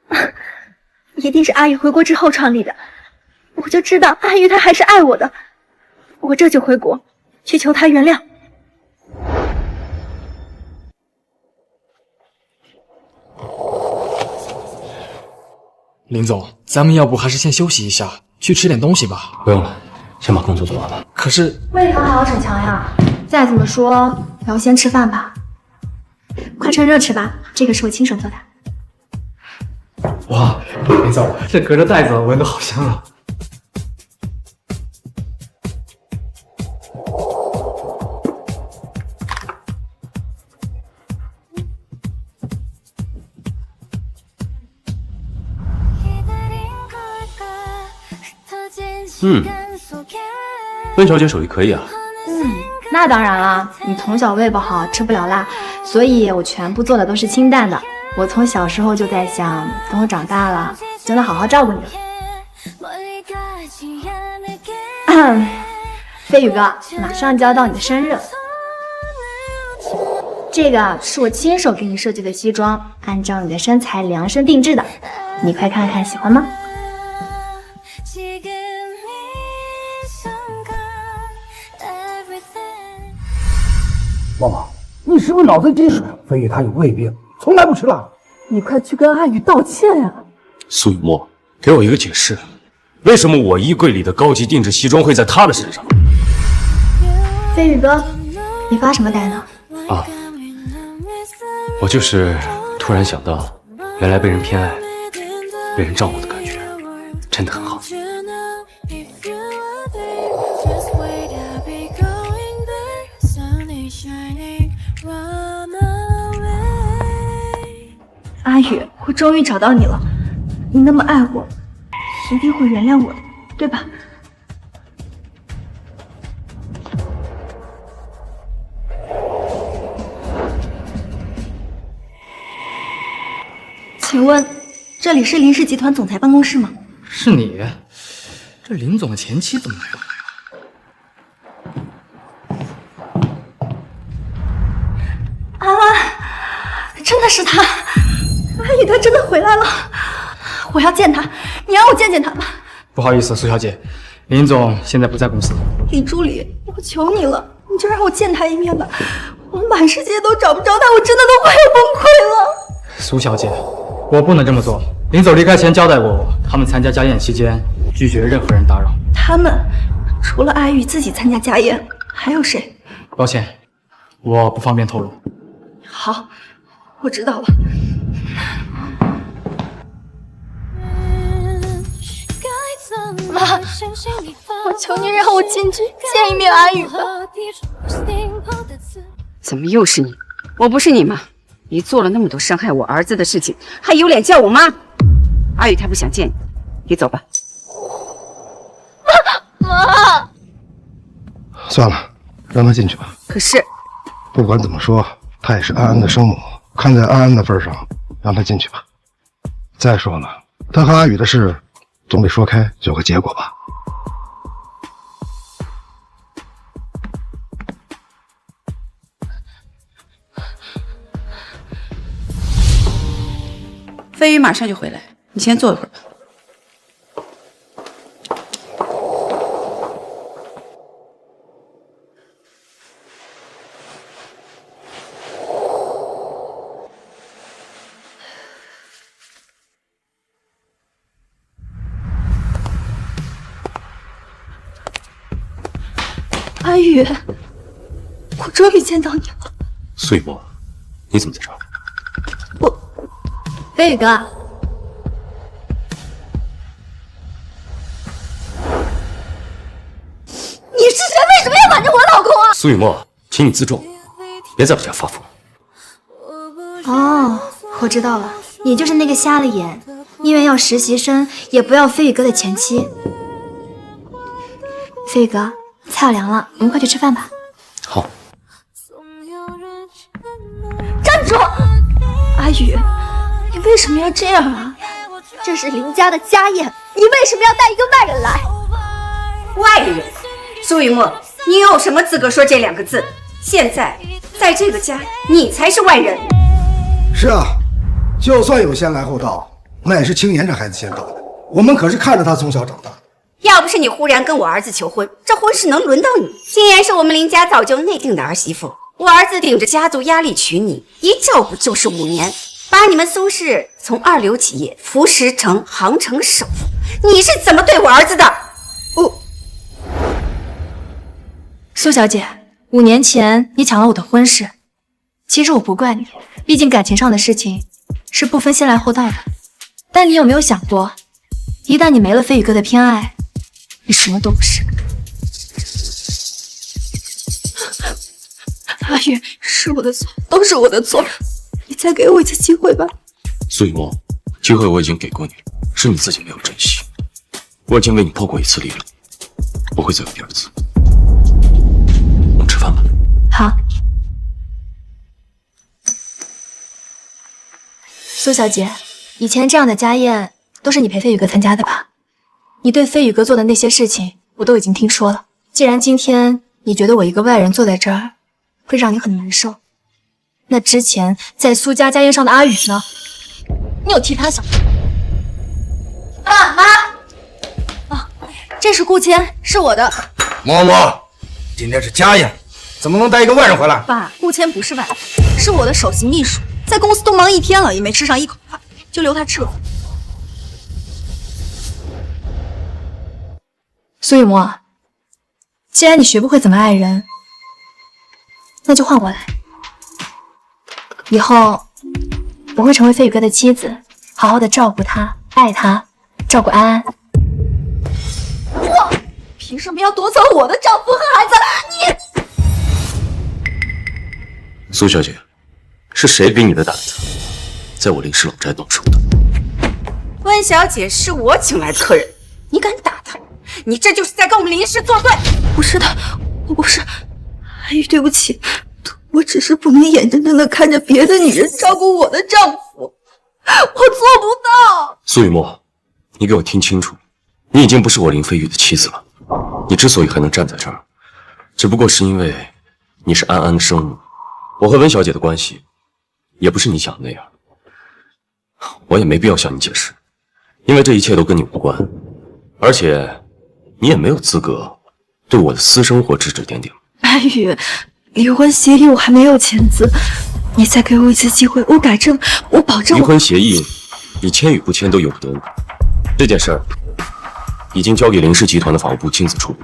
安，一定是阿宇回国之后创立的。我就知道阿宇他还是爱我的，我这就回国去求他原谅。林总，咱们要不还是先休息一下，去吃点东西吧。不用了，先把工作做完吧。可是为何还要逞强呀？再怎么说也要先吃饭吧。快趁热吃吧，这个是我亲手做的。哇，林总，这隔着袋子闻得好香啊！温小姐手艺可以啊。那当然了，你从小胃不好，吃不了辣，所以我全部做的都是清淡的。我从小时候就在想，等我长大了，就能好好照顾你了。飞宇哥，马上就要到你的生日了，这个是我亲手给你设计的西装，按照你的身材量身定制的，你快看看，喜欢吗？旺旺，你是不是脑子进水？飞宇他有胃病，从来不吃辣。你快去跟阿宇道歉呀！苏雨墨，给我一个解释，为什么我衣柜里的高级定制西装会在他的身上？飞宇哥，你发什么呆呢？啊，我就是突然想到，原来被人偏爱、被人照顾的感觉，真的很好。阿宇，我终于找到你了，你那么爱我，一定会原谅我的，对吧？请问，这里是林氏集团总裁办公室吗？是你？这林总的前妻怎么来了？安安，真的是他，阿宇他真的回来了，我要见他，你让我见见他吧。不好意思，苏小姐，林总现在不在公司。李助理，我求你了，你就让我见他一面吧，我满世界都找不着他，我真的都快要崩溃了。苏小姐，我不能这么做。林总离开前交代过我，他们参加家宴期间拒绝任何人打扰。他们除了阿宇自己参加家宴，还有谁？抱歉，我不方便透露。好，我知道了。妈，我求你让我进去见一面阿宇吧。怎么又是你？我不是你吗？你做了那么多伤害我儿子的事情，还有脸叫我妈？阿宇他不想见你，你走吧。妈，算了，让他进去吧。可是，不管怎么说，她也是安安的生母，看在安安的份上，让她进去吧。再说了，她和阿宇的事，总得说开，有个结果吧。飞宇马上就回来，你先坐一会儿吧。阿宇，我终于见到你了。苏雨墨，你怎么在这儿？飞宇哥，你是谁？为什么要瞒着我老公啊？苏雨墨，请你自重，别在我家发疯。哦，我知道了，你就是那个瞎了眼，宁愿要实习生也不要飞宇哥的前妻。飞宇哥，菜要凉了，我们快去吃饭吧。好。站住！阿宇，为什么要这样啊？这是林家的家宴，你为什么要带一个外人来？外人？苏雨墨，你有什么资格说这2个字？现在在这个家，你才是外人。是啊，就算有先来后到，那也是青岩这孩子先到的。我们可是看着他从小长大。要不是你忽然跟我儿子求婚，这婚事能轮到你？青岩是我们林家早就内定的儿媳妇，我儿子顶着家族压力娶你，一照顾就是5年，把你们苏氏从2流企业扶持成杭城首富，你是怎么对我儿子的？苏小姐，5年前你抢了我的婚事，其实我不怪你，毕竟感情上的事情是不分先来后到的。但你有没有想过，一旦你没了飞宇哥的偏爱，你什么都不是。阿宇，是我的错，都是我的错，你再给我一次机会吧。苏雨墨，机会我已经给过你了，是你自己没有珍惜。我已经为你破过1次例了，不会再有第2次。我们吃饭吧。好。苏小姐，以前这样的家宴都是你陪飞宇哥参加的吧？你对飞宇哥做的那些事情，我都已经听说了。既然今天你觉得我一个外人坐在这儿会让你很难受，那之前在苏家家宴上的阿宇呢？你有替他想？爸妈，啊，这是顾谦，是我的。嬷嬷，今天是家宴，怎么能带一个外人回来？爸，顾谦不是外人，是我的首席秘书，在公司都忙1天了，也没吃上1口饭，就留他吃了。苏雨墨，既然你学不会怎么爱人，那就换我来。以后我会成为飞宇哥的妻子，好好的照顾他，爱他，照顾安安。我凭什么要夺走我的丈夫和孩子？苏小姐，是谁给你的胆子，在我林氏老宅动手的？温小姐是我请来的客人，你敢打她？你这就是在跟我们林氏作对！不是的，我不是。阿宇，对不起，我只是不能眼睁睁的看着别的女人照顾我的丈夫，我做不到。苏雨墨，你给我听清楚，你已经不是我林飞宇的妻子了。你之所以还能站在这儿，只不过是因为你是安安的生母。我和温小姐的关系，也不是你想的那样。我也没必要向你解释，因为这一切都跟你无关，而且你也没有资格对我的私生活指指点点。阿宇，离婚协议我还没有签字，你再给我一次机会，我改正，我保证。离婚协议，你签与不签都由不得你。这件事儿已经交给林氏集团的法务部亲自处理。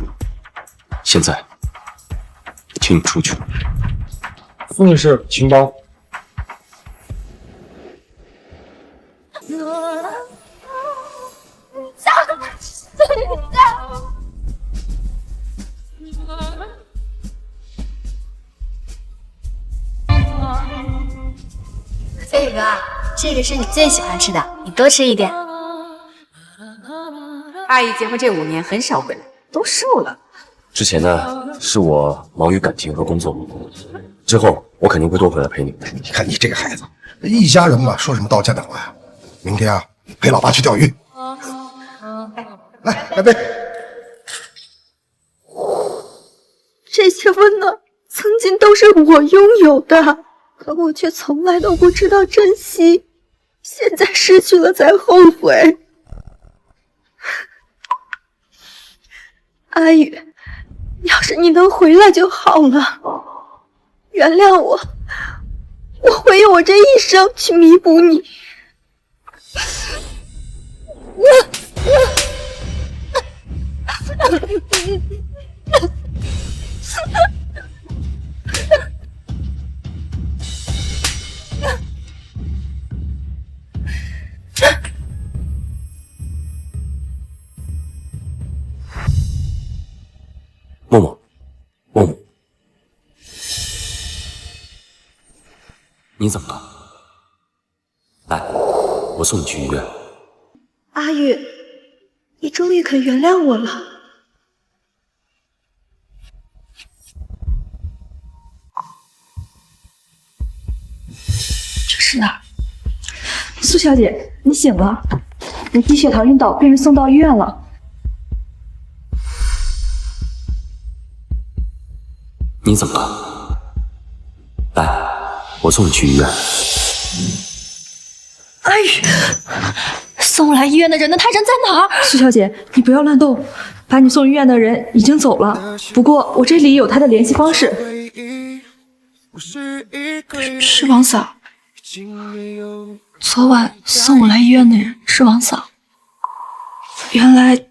现在，请你出去。苏女士，请帮。飞宇哥，这个是你最喜欢吃的，你多吃一点。阿姨结婚这5年很少回来，都瘦了。之前呢，是我忙于感情和工作，之后我肯定会多回来陪你。你看你这个孩子，一家人嘛，说什么道歉的话呀？明天啊，陪老爸去钓鱼。来，干杯！这些温暖曾经都是我拥有的，可我却从来都不知道珍惜，现在失去了才后悔。阿宇，要是你能回来就好了，原谅我，我会用我这一生去弥补你。默默，默默，你怎么了？来，我送你去医院。阿宇，你终于肯原谅我了。这是哪儿？苏小姐，你醒了，你低血糖晕倒，被人送到医院了。你怎么了？来，我送你去医院。阿宇，送我来医院的人呢？他人在哪儿？苏小姐，你不要乱动，把你送医院的人已经走了，不过我这里有他的联系方式。是王嫂。昨晚送我来医院的人是王嫂，原来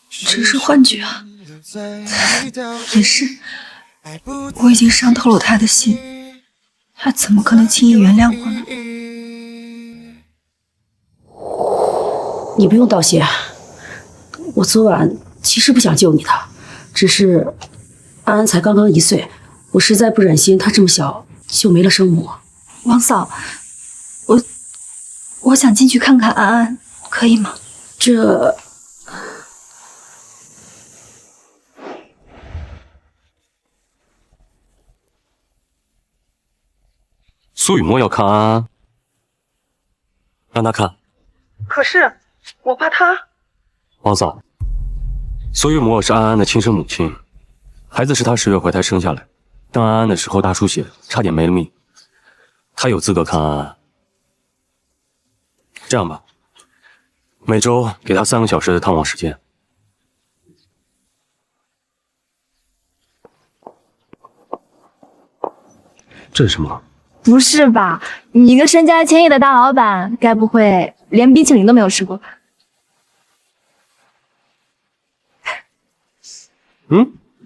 只是幻觉啊！也是，我已经伤透了他的心，他怎么可能轻易原谅我呢？你不用道谢，我昨晚其实不想救你的，只是安安才刚刚1岁，我实在不忍心她这么小就没了生母。王嫂，我想进去看看安安，可以吗？这……苏雨墨要看安安，让他看。可是我怕她……王嫂，苏雨墨是安安的亲生母亲，孩子是她10月怀胎生下来，当安安的时候大出血，差点没了命，她有资格看安安。这样吧，每周给他3个小时的探望时间。这是什么？不是吧？你一个身家千亿的大老板，该不会连冰淇淋都没有吃过吧？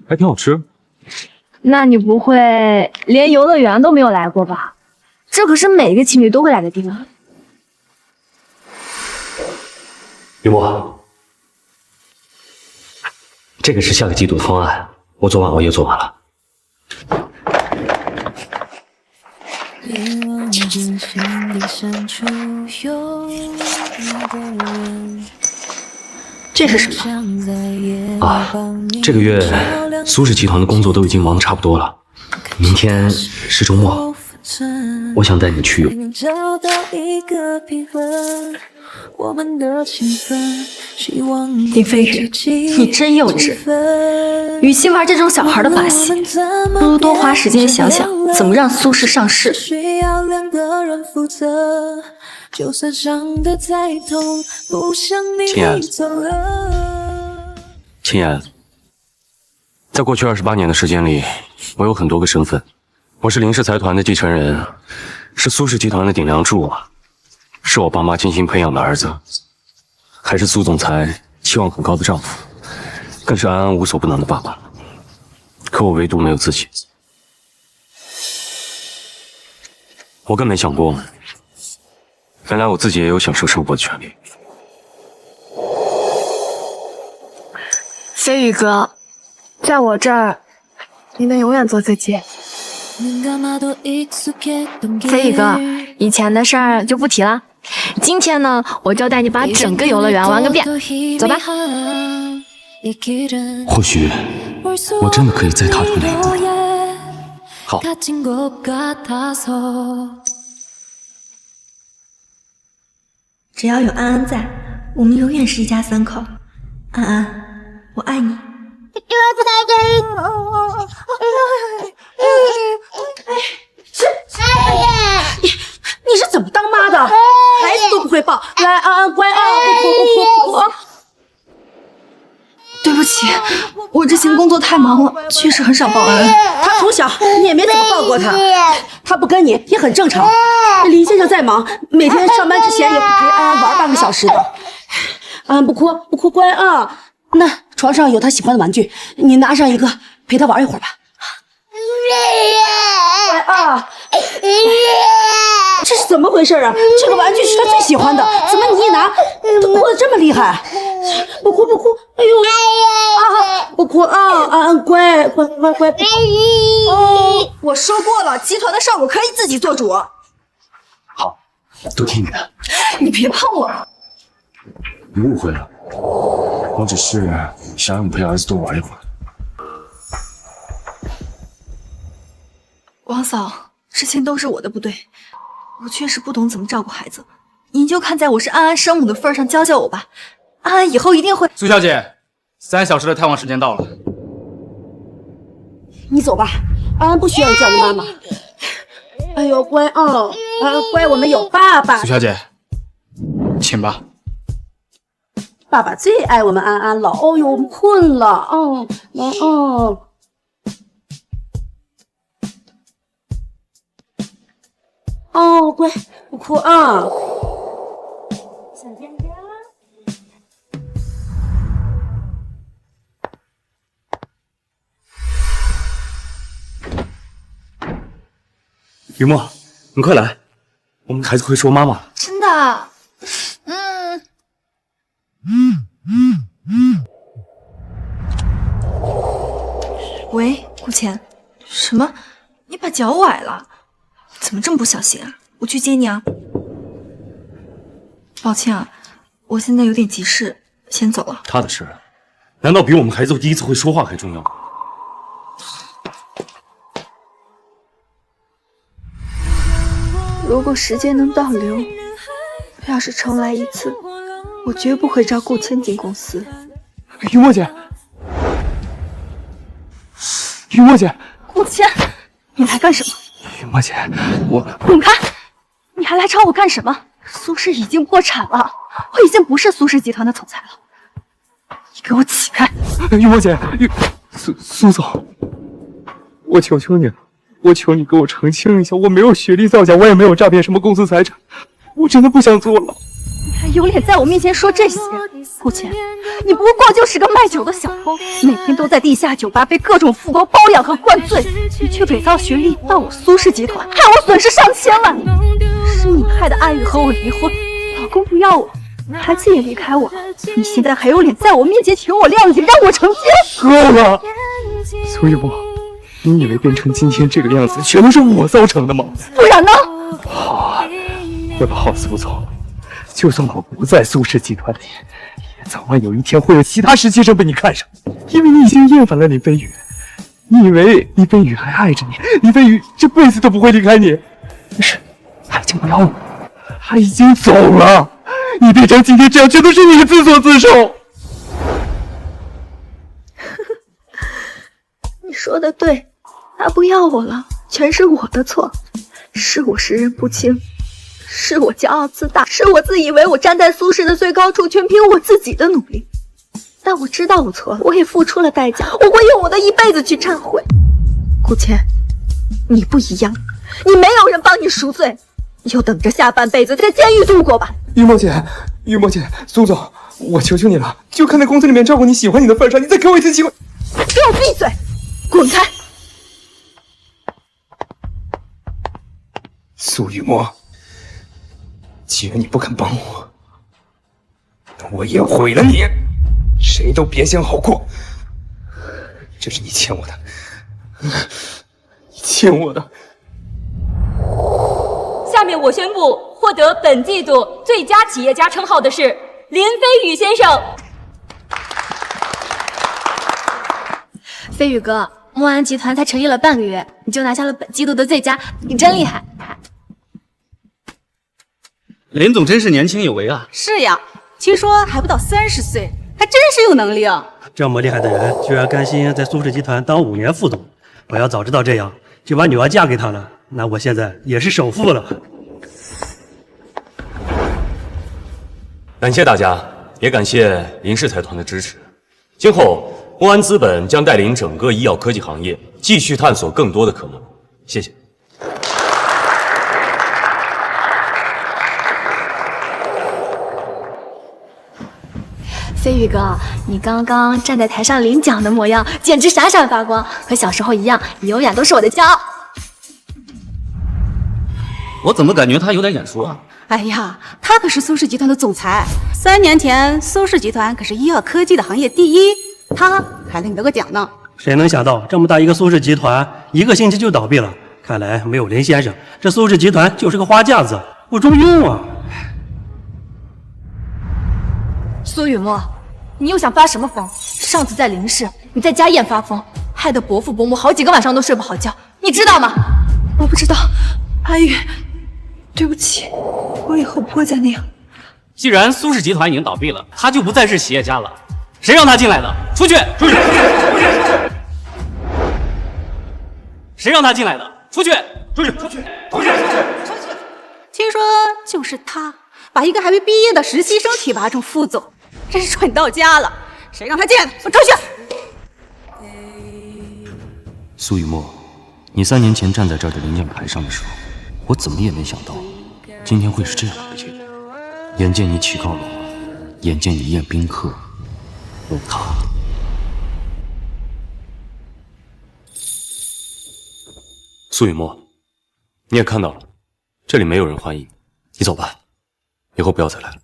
还挺好吃。那你不会连游乐园都没有来过吧？这可是每个情侣都会来的地方。雨墨，这个是下个季度的方案，我昨晚熬夜做完了。这是什么？啊，这个月苏氏集团的工作都已经忙得差不多了，明天是周末，我想带你去游。林飞宇，你真幼稚，与其玩这种小孩的把戏，不如多花时间想想怎么让苏氏上市。秦岩，在过去28年的时间里，我有很多个身份，我是林氏财团的继承人，是苏氏集团的顶梁柱，是我爸妈精心培养的儿子，还是苏总裁期望很高的丈夫，更是安安无所不能的爸爸。可我唯独没有自己。我更没想过，原来我自己也有享受生活的权利。飞宇哥，在我这儿，你能永远做自己。飞宇哥，以前的事儿就不提了。今天呢，我就带你把整个游乐园玩个遍，走吧。或许我真的可以再踏出那一步。好。只要有安安在，我们永远是一家3口。安安，我爱你。你是怎么当妈的？孩子都不会抱，来，安安乖啊，不哭。对不起，我之前工作太忙了，确实很少抱安安。他从小你也没怎么抱过他，他不跟你也很正常。林先生再忙，每天上班之前也会陪安安玩半个小时的。安安不哭，乖啊。那床上有他喜欢的玩具，你拿上一个陪他玩一会儿吧。乖啊。这是怎么回事啊？这个玩具是他最喜欢的，怎么你一拿，他哭得这么厉害？不哭，哎呦，啊，不哭啊，安安乖。哦，我说过了，集团的事我可以自己做主。好，都听你的。你别碰我。你误会了，我只是想让你陪儿子多玩一会儿。王嫂，之前都是我的不对，我确实不懂怎么照顾孩子，您就看在我是安安生母的份上教教我吧。安安以后一定会。苏小姐，3小时的探望时间到了。你走吧，安安不需要你叫你妈妈。哎呦，乖啊，乖，我们有爸爸。苏小姐，请吧。爸爸最爱我们安安了。哦呦，我们困了。来乖，不哭啊。小尖尖。雨墨，你快来，我们孩子会说妈妈了。真的？喂，顾谦，什么？你把脚崴了？怎么这么不小心啊？我去接你啊。抱歉啊，我现在有点急事，先走了。他的事，难道比我们孩子第一次会说话还重要吗？如果时间能倒流，要是重来一次，我绝不会招顾谦进公司。雨墨姐，雨墨姐，顾谦，你来干什么？雨墨姐，我滚开！你还来找我干什么？苏氏已经破产了，我已经不是苏氏集团的总裁了。你给我起开！雨墨姐，苏总，我求求你了，我求你给我澄清一下，我没有学历造假，我也没有诈骗什么公司财产，我真的不想坐牢。你还有脸在我面前说这些？顾谦，你不过就是个卖酒的小偷，每天都在地下酒吧被各种富豪包养和灌醉，你却伪造学历到我苏氏集团，害我损失上千万。是你害得安宇和我离婚，老公不要我，孩子也离开我，你现在还有脸在我面前求我谅解，让我成亲？够了，苏雨墨，你以为变成今天这个样子全都是我造成的吗？不然呢？好啊，我的好苏总，就算我不在苏氏集团里，也早晚有一天会有其他实习生被你看上，因为你已经厌烦了林飞宇。你以为林飞宇还爱着你，林飞宇这辈子都不会离开你，但是他已经不要你，他已经走了。你变成今天这样，全都是你自作自受。你说的对，他不要我了，全是我的错，是我识人不清，是我骄傲自大，是我自以为我站在苏氏的最高处，全凭我自己的努力。但我知道我错了，我也付出了代价，我会用我的一辈子去忏悔。顾谦，你不一样，你没有人帮你赎罪，你就等着下半辈子在监狱度过吧。雨墨姐，雨墨姐，苏总，我求求你了，就看在公司里面照顾你喜欢你的份上，你再给我一次机会。给我闭嘴，滚开！苏雨墨，既然你不肯帮我，那我也毁了你，谁都别想好过。这是你欠我的，你欠我的。下面我宣布，获得本季度最佳企业家称号的是林飞宇先生。飞宇哥，墨安集团才成立了半个月，你就拿下了本季度的最佳，你真厉害！林总真是年轻有为啊！是呀，听说还不到30岁，还真是有能力啊！这么厉害的人，居然甘心在苏氏集团当5年副总。我要早知道这样，就把女儿嫁给他了。那我现在也是首富了。感谢大家，也感谢林氏财团的支持。今后，墨安资本将带领整个医药科技行业继续探索更多的可能。谢谢。飞宇哥，你刚刚站在台上领奖的模样，简直闪闪发光，和小时候一样，你永远都是我的骄傲。我怎么感觉他有点眼熟啊？哎呀，他可是苏氏集团的总裁，3年前苏氏集团可是医药科技的行业第1，他还领得个奖呢。谁能想到这么大一个苏氏集团，1个星期就倒闭了？看来没有林先生，这苏氏集团就是个花架子，不中用啊！苏雨墨，你又想发什么疯？上次在林氏，你在家宴发疯，害得伯父伯母好几个晚上都睡不好觉，你知道吗？我不知道，安宇，对不起，我以后不会再那样。既然苏氏集团已经倒闭了，他就不再是企业家了。谁让他进来的？出去！出去！谁让他进来的？出去！出去！出去！出去！听说就是他把一个还没毕业的实习生提拔成副总，真是蠢到家了。谁让他进来的？我出去！苏雨墨，你3年前站在这儿的领奖台上的时候，我怎么也没想到，今天会是这样的结局。眼见你起高楼，眼见你宴宾客，楼塌。苏雨墨，你也看到了，这里没有人欢迎你，走吧，以后不要再来了。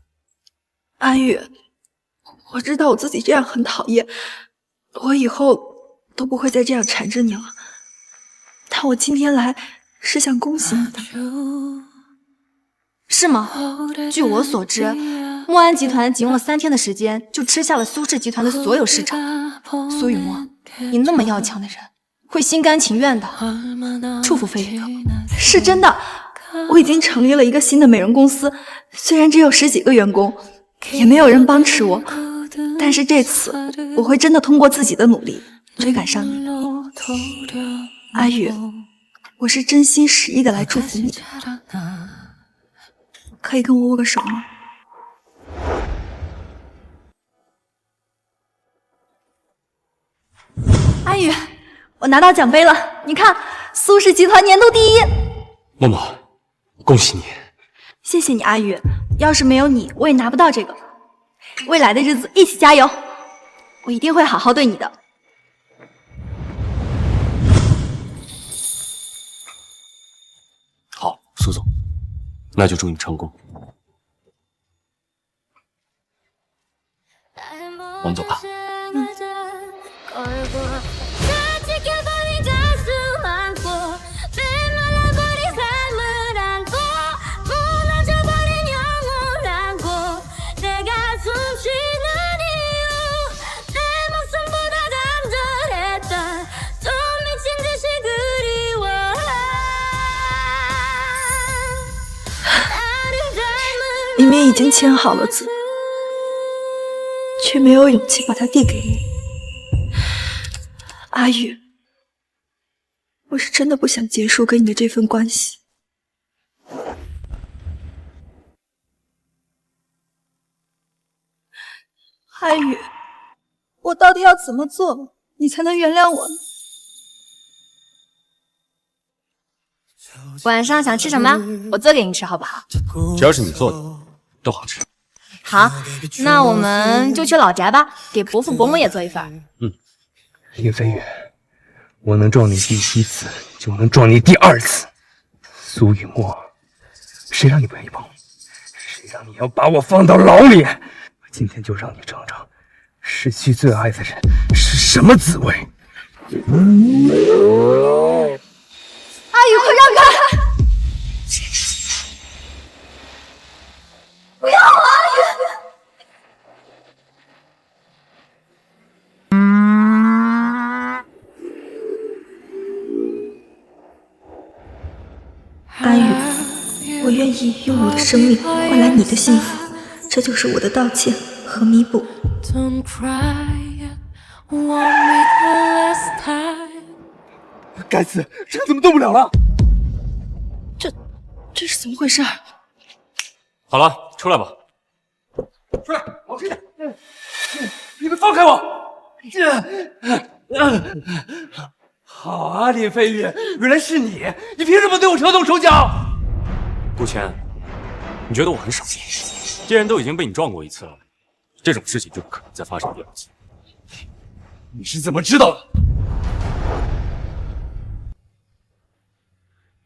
安宇，我知道我自己这样很讨厌，我以后都不会再这样缠着你了。但我今天来是想恭喜你的。是吗？据我所知，莫安集团仅用了3天的时间就吃下了苏氏集团的所有市场。苏雨墨，你那么要强的人，会心甘情愿的祝福飞宇哥。是真的，我已经成立了一个新的美容公司，虽然只有10几个员工，也没有人帮持我，但是这次我会真的通过自己的努力追赶上你。阿宇，我是真心实意的来祝福你的，可以跟我握个手吗？阿宇，我拿到奖杯了，你看，苏氏集团年度第1。默默，恭喜你！谢谢你，阿宇。要是没有你，我也拿不到这个。未来的日子一起加油，我一定会好好对你的。好，苏总，那就祝你成功。我们走吧。里面已经签好了字，却没有勇气把它递给你。阿宇，我是真的不想结束跟你的这份关系。阿宇，我到底要怎么做，你才能原谅我呢？晚上想吃什么？我做给你吃好不好？只要是你做的，都好吃。好，那我们就去老宅吧，给伯父伯母也做一份。林飞宇，我能撞你第1次，就能撞你第2次。苏雨墨，谁让你不愿意帮我？谁让你要把我放到牢里？今天就让你尝尝失去最爱的人是什么滋味。阿宇，快让开！不要啊，阿宇！阿宇，我愿意用我的生命换来你的幸福，这就是我的道歉和弥补。该死，车怎么动不了了？这是怎么回事？好了，出来吧。出来，往前点！你们放开我！好啊，林飞宇，原来是你！你凭什么对我车动手脚？顾谦，你觉得我很傻？既然都已经被你撞过1次了，这种事情就不可能再发生第2次。你是怎么知道的？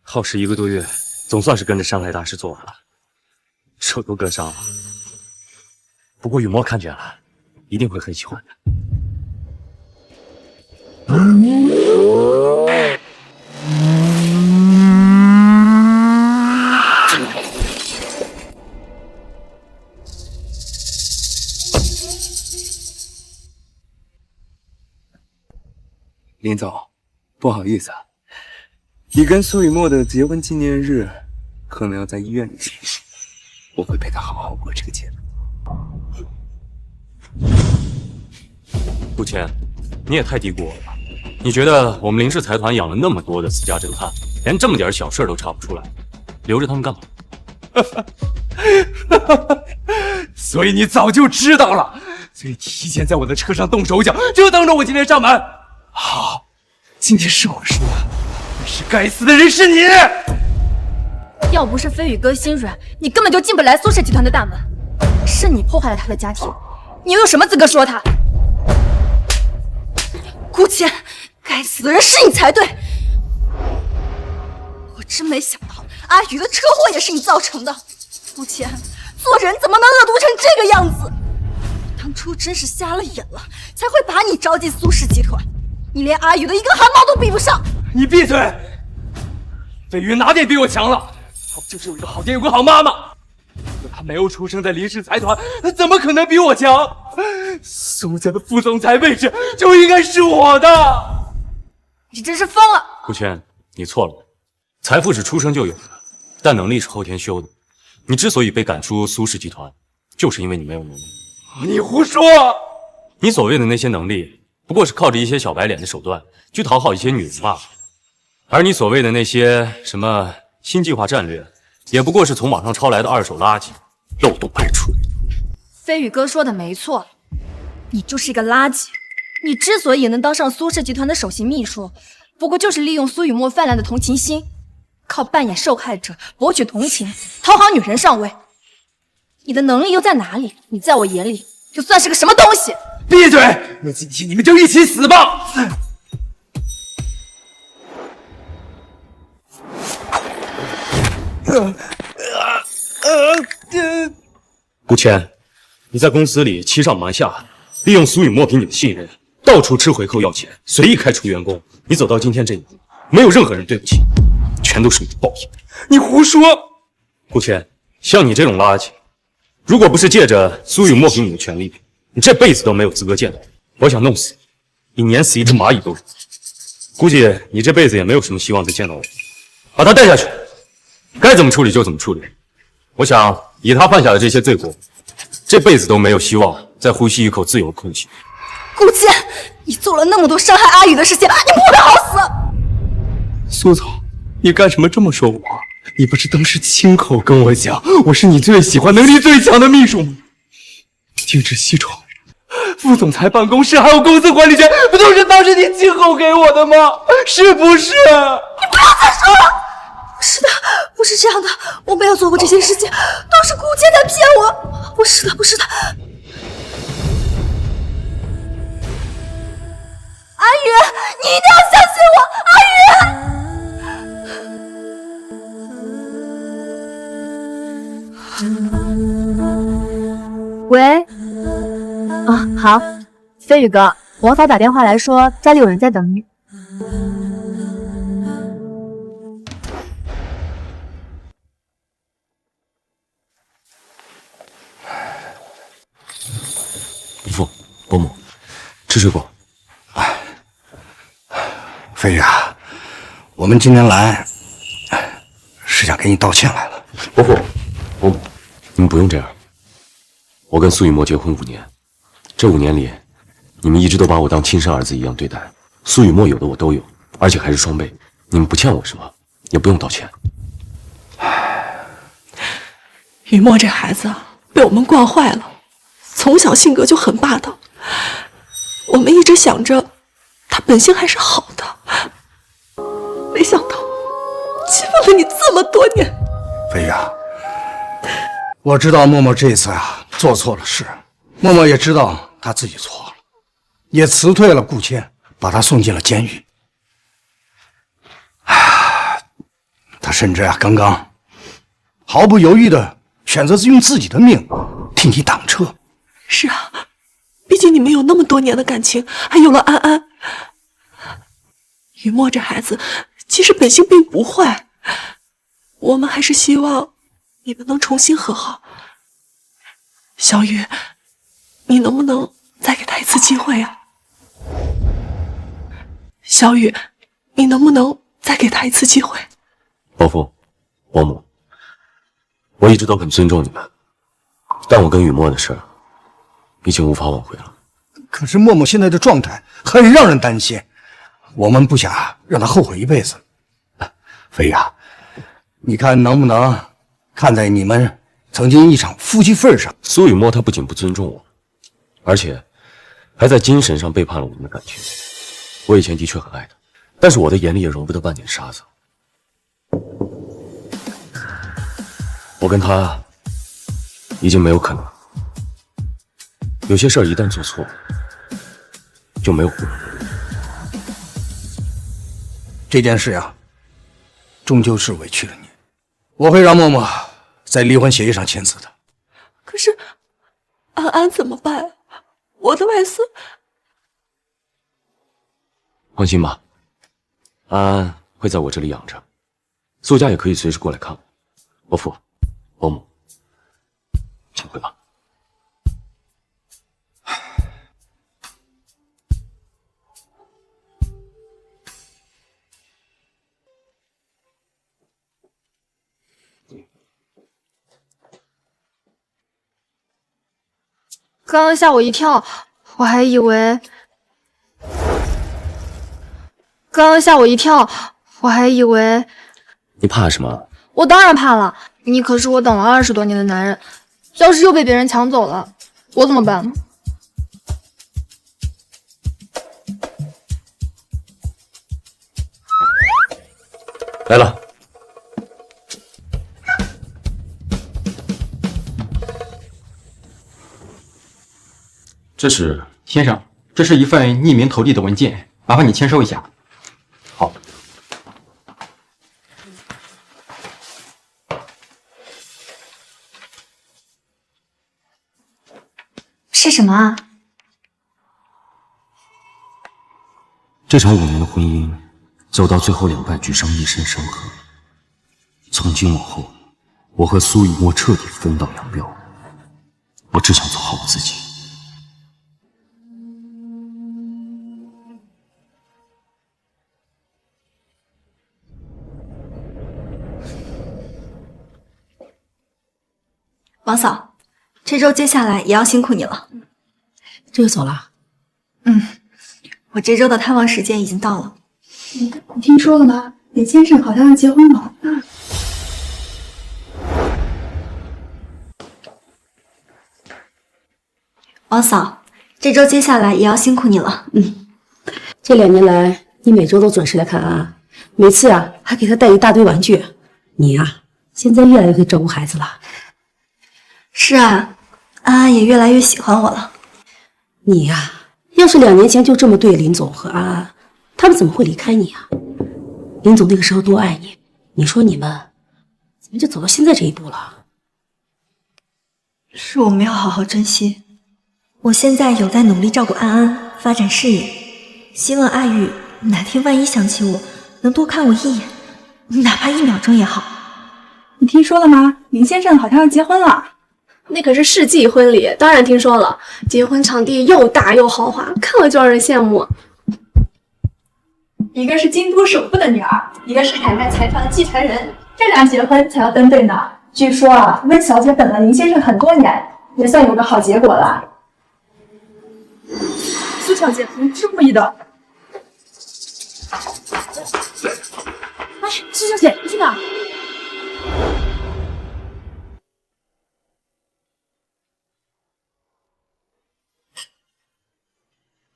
耗时1个多月，总算是跟着山海大师做完了，手都割伤了。不过雨墨看见了，一定会很喜欢的。林总，不好意思啊，你跟苏雨墨的结婚纪念日可能要在医院里住。我会陪他好好过这个节。顾谦，你也太低估我了吧？你觉得我们林氏财团养了那么多的私家侦探，连这么点小事都查不出来，留着他们干嘛？所以你早就知道了，所以提前在我的车上动手脚，就等着我今天上门。好，今天是我输了，但是该死的人是你。要不是飞宇哥心软，你根本就进不来苏氏集团的大门。是你破坏了他的家庭，你又有什么资格说他？顾谦，该死的人是你才对！我真没想到阿宇的车祸也是你造成的。顾谦，做人怎么能恶毒成这个样子？当初真是瞎了眼了，才会把你招进苏氏集团。你连阿宇的一根汗毛都比不上！你闭嘴！飞宇哪点比我强了？他不就是有一个好爹有个好妈妈？如果他没有出生在林氏财团，他怎么可能比我强？苏家的副总裁位置就应该是我的。你真是疯了！顾谦，你错了，财富是出生就有的，但能力是后天修的。你之所以被赶出苏氏集团，就是因为你没有能力。你胡说！你所谓的那些能力，不过是靠着一些小白脸的手段去讨好一些女人罢了。而你所谓的那些什么新计划战略，也不过是从网上抄来的二手垃圾，漏洞百出。飞宇哥说的没错，你就是一个垃圾。你之所以能当上苏氏集团的首席秘书，不过就是利用苏雨墨泛滥的同情心，靠扮演受害者博取同情，讨好女人上位。你的能力又在哪里？你在我眼里又算是个什么东西？闭嘴！那今天你们就一起死吧！顾谦，你在公司里欺上瞒下，利用苏雨墨给你的信任，到处吃回扣要钱，随意开除员工。你走到今天这一步，没有任何人对不起，全都是你的报应。你胡说！顾谦，像你这种垃圾，如果不是借着苏雨墨给你的权利，你这辈子都没有资格见到我。我想弄死你，比碾死一只蚂蚁都容易。估计你这辈子也没有什么希望再见到我。把他带下去，该怎么处理就怎么处理。我想以他犯下的这些罪过，这辈子都没有希望再呼吸一口自由的空气。顾谦，你做了那么多伤害阿宇的事情，你不该好死！苏总，你干什么这么说我？你不是当时亲口跟我讲，我是你最喜欢、能力最强的秘书吗？定制西装、副总裁办公室还有公司管理权，不都是当时你亲口给我的吗？是不是？你不要再说了！不是的，不是这样的，我没有做过这些事情，都是顾谦在骗我。不是的，不是的。阿宇，你一定要相信我，阿宇！喂，啊，好，飞宇哥，王嫂打电话来说家里有人在等你。伯父、伯母，吃水果。飞宇啊，我们今天来是想给你道歉来了。伯父、伯母，你们不用这样。我跟苏雨墨结婚5年，这5年里，你们一直都把我当亲生儿子一样对待。苏雨墨有的我都有，而且还是双倍。你们不欠我什么，也不用道歉。雨墨这孩子被我们惯坏了，从小性格就很霸道。我们一直想着他本性还是好的，没想到欺负了你这么多年。飞宇啊，我知道默默这次做错了事，默默也知道他自己错了，也辞退了顾谦，把他送进了监狱。他甚至刚刚毫不犹豫的选择用自己的命替你挡车。是啊，毕竟你们有那么多年的感情，还有了安安。雨墨这孩子其实本性并不坏，我们还是希望你们能重新和好。小雨，你能不能再给他一次机会啊？小雨，你能不能再给他一次机会？伯父、伯母，我一直都很尊重你们，但我跟雨墨的事儿已经无法挽回了。可是默默现在的状态很让人担心，我们不想让他后悔一辈子。飞呀，你看能不能看在你们曾经一场夫妻份上？苏雨墨他不仅不尊重我，而且还在精神上背叛了我们的感情。我以前的确很爱他，但是我的眼里也容不得半点沙子。我跟他已经没有可能，有些事儿一旦做错，就没有回头。这件事呀，终究是委屈了你。我会让默默在离婚协议上签字的。可是安安怎么办？我的外孙……放心吧，安安会在我这里养着，苏家也可以随时过来看我。伯父、伯母，请回吧。刚刚吓我一跳，我还以为……你怕什么？我当然怕了，你可是我等了20多年的男人，要是又被别人抢走了，我怎么办呢？来了。这是先生，这是一份匿名投递的文件，麻烦你签收一下。好。是什么啊？这场5年的婚姻走到最后2败俱伤，一身伤痕。从今往后，我和苏雨墨彻底分道扬镳。我只想做好我自己。王嫂，这周接下来也要辛苦你了。这就走了？我这周的探望时间已经到了。你听说了吗？李先生好像要结婚了。王嫂，这周接下来也要辛苦你了。这2年来，你每周都准时来看安安，每次啊还给他带一大堆玩具。你呀，现在越来越会照顾孩子了。是啊，安安也越来越喜欢我了。你呀，要是2年前就这么对林总和安安，他们怎么会离开你啊？林总那个时候多爱你，你说你们怎么就走到现在这一步了？是我没有好好珍惜。我现在有在努力照顾安安，发展事业，希望阿宇哪天万一想起我，能多看我一眼，哪怕1秒钟也好。你听说了吗？林先生好像要结婚了。那可是世纪婚礼，当然听说了。结婚场地又大又豪华，看了就让人羡慕。一个是京都首富的女儿，一个是海外财团的继承人，这俩结婚才要登对呢。据说啊，温小姐等了林先生很多年，也算有个好结果了。苏小姐，您是故意的。哎，苏小姐，你去哪？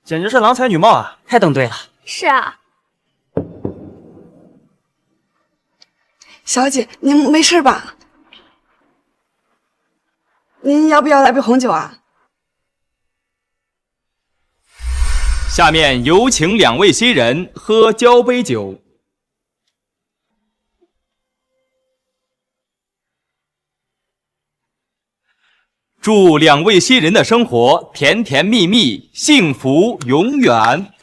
简直是郎才女貌啊！太登对了。是啊。小姐，您没事吧？您要不要来杯红酒啊？下面有请2位新人喝交杯酒。祝2位新人的生活甜甜蜜蜜，幸福永远。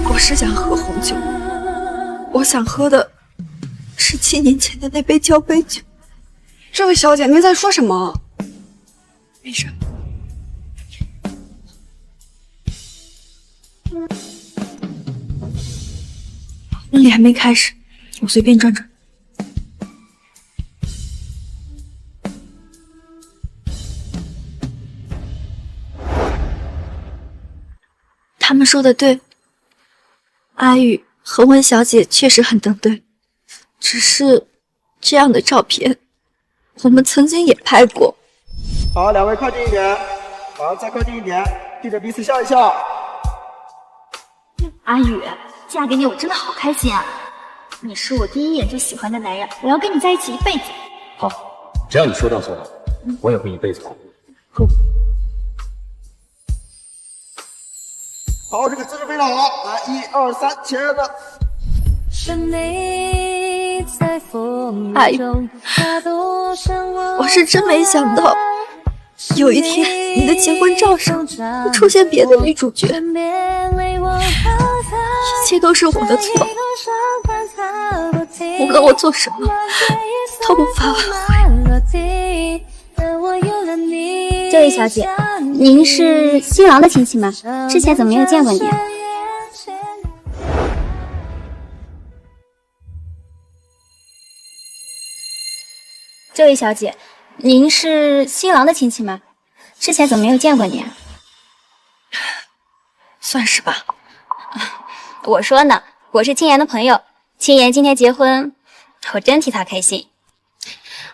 我是想喝红酒，我想喝的是7年前的那杯交杯酒。这位小姐，您在说什么？没事。婚礼还没开始，我随便转转。他们说的对，阿宇和温小姐确实很登对，只是这样的照片，我们曾经也拍过。好，两位靠近一点，好，再靠近一点，对着彼此笑一笑。阿宇，嫁给你我真的好开心啊！你是我第一眼就喜欢的男人，我要跟你在一起一辈子。好，只要你说到做到，我也会一辈子护你。好，这个姿势非常好，来，1、2、3，前人的。阿宇，我是真没想到，有一天你的结婚照上会出现别的女主角，一切都是我的错，无论我做什么都无法挽回。这位小姐，您是新郎的亲戚吗？之前怎么没有见过你？这位小姐，您是新郎的亲戚吗？之前怎么没有见过你？算是吧。我说呢，我是青妍的朋友，青妍今天结婚，我真替她开心。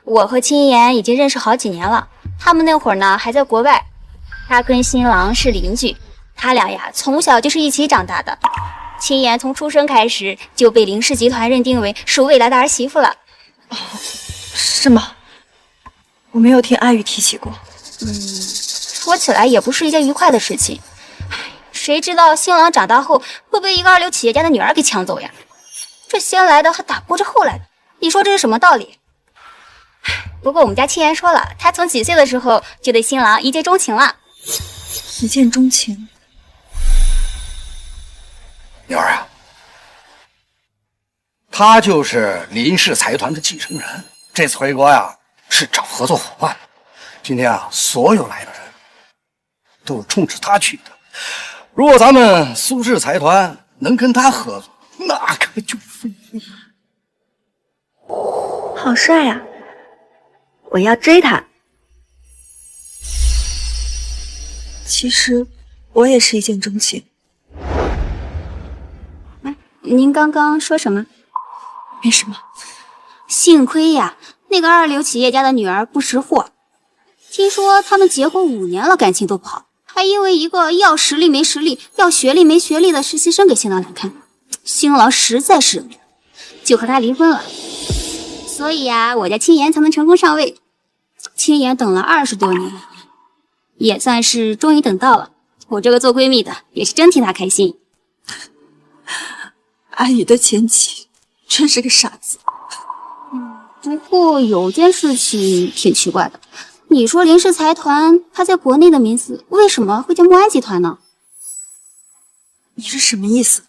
我和青妍已经认识好几年了，他们那会儿呢还在国外，她跟新郎是邻居，他俩呀从小就是一起长大的。青妍从出生开始就被林氏集团认定为是未来的儿媳妇了。是吗？我没有听阿宇提起过。说起来也不是一件愉快的事情。谁知道新郎长大后会被一个二流企业家的女儿给抢走呀？这先来的还打不过这后来的，你说这是什么道理？不过我们家青妍说了，她从几岁的时候就对新郎一见钟情了。一见钟情？女儿啊，他就是林氏财团的继承人，这次回国呀是找合作伙伴。今天啊，所有来的人都是冲着他去的。如果咱们苏氏财团能跟他合作，那可就飞了。好帅呀！我要追他。其实我也是一见钟情。您刚刚说什么？没什么。幸亏呀，那个二流企业家的女儿不识货。听说他们结婚5年了，感情都不好，还因为一个要实力没实力、要学历没学历的实习生给新郎难看。新郎实在是忍不住，就和他离婚了。所以呀，我家青妍才能成功上位。青妍等了20多年，也算是终于等到了。我这个做闺蜜的也是真替她开心。阿宇的前妻真是个傻子。不过有件事情挺奇怪的，你说林氏财团它在国内的名字为什么会叫莫安集团呢？你是什么意思？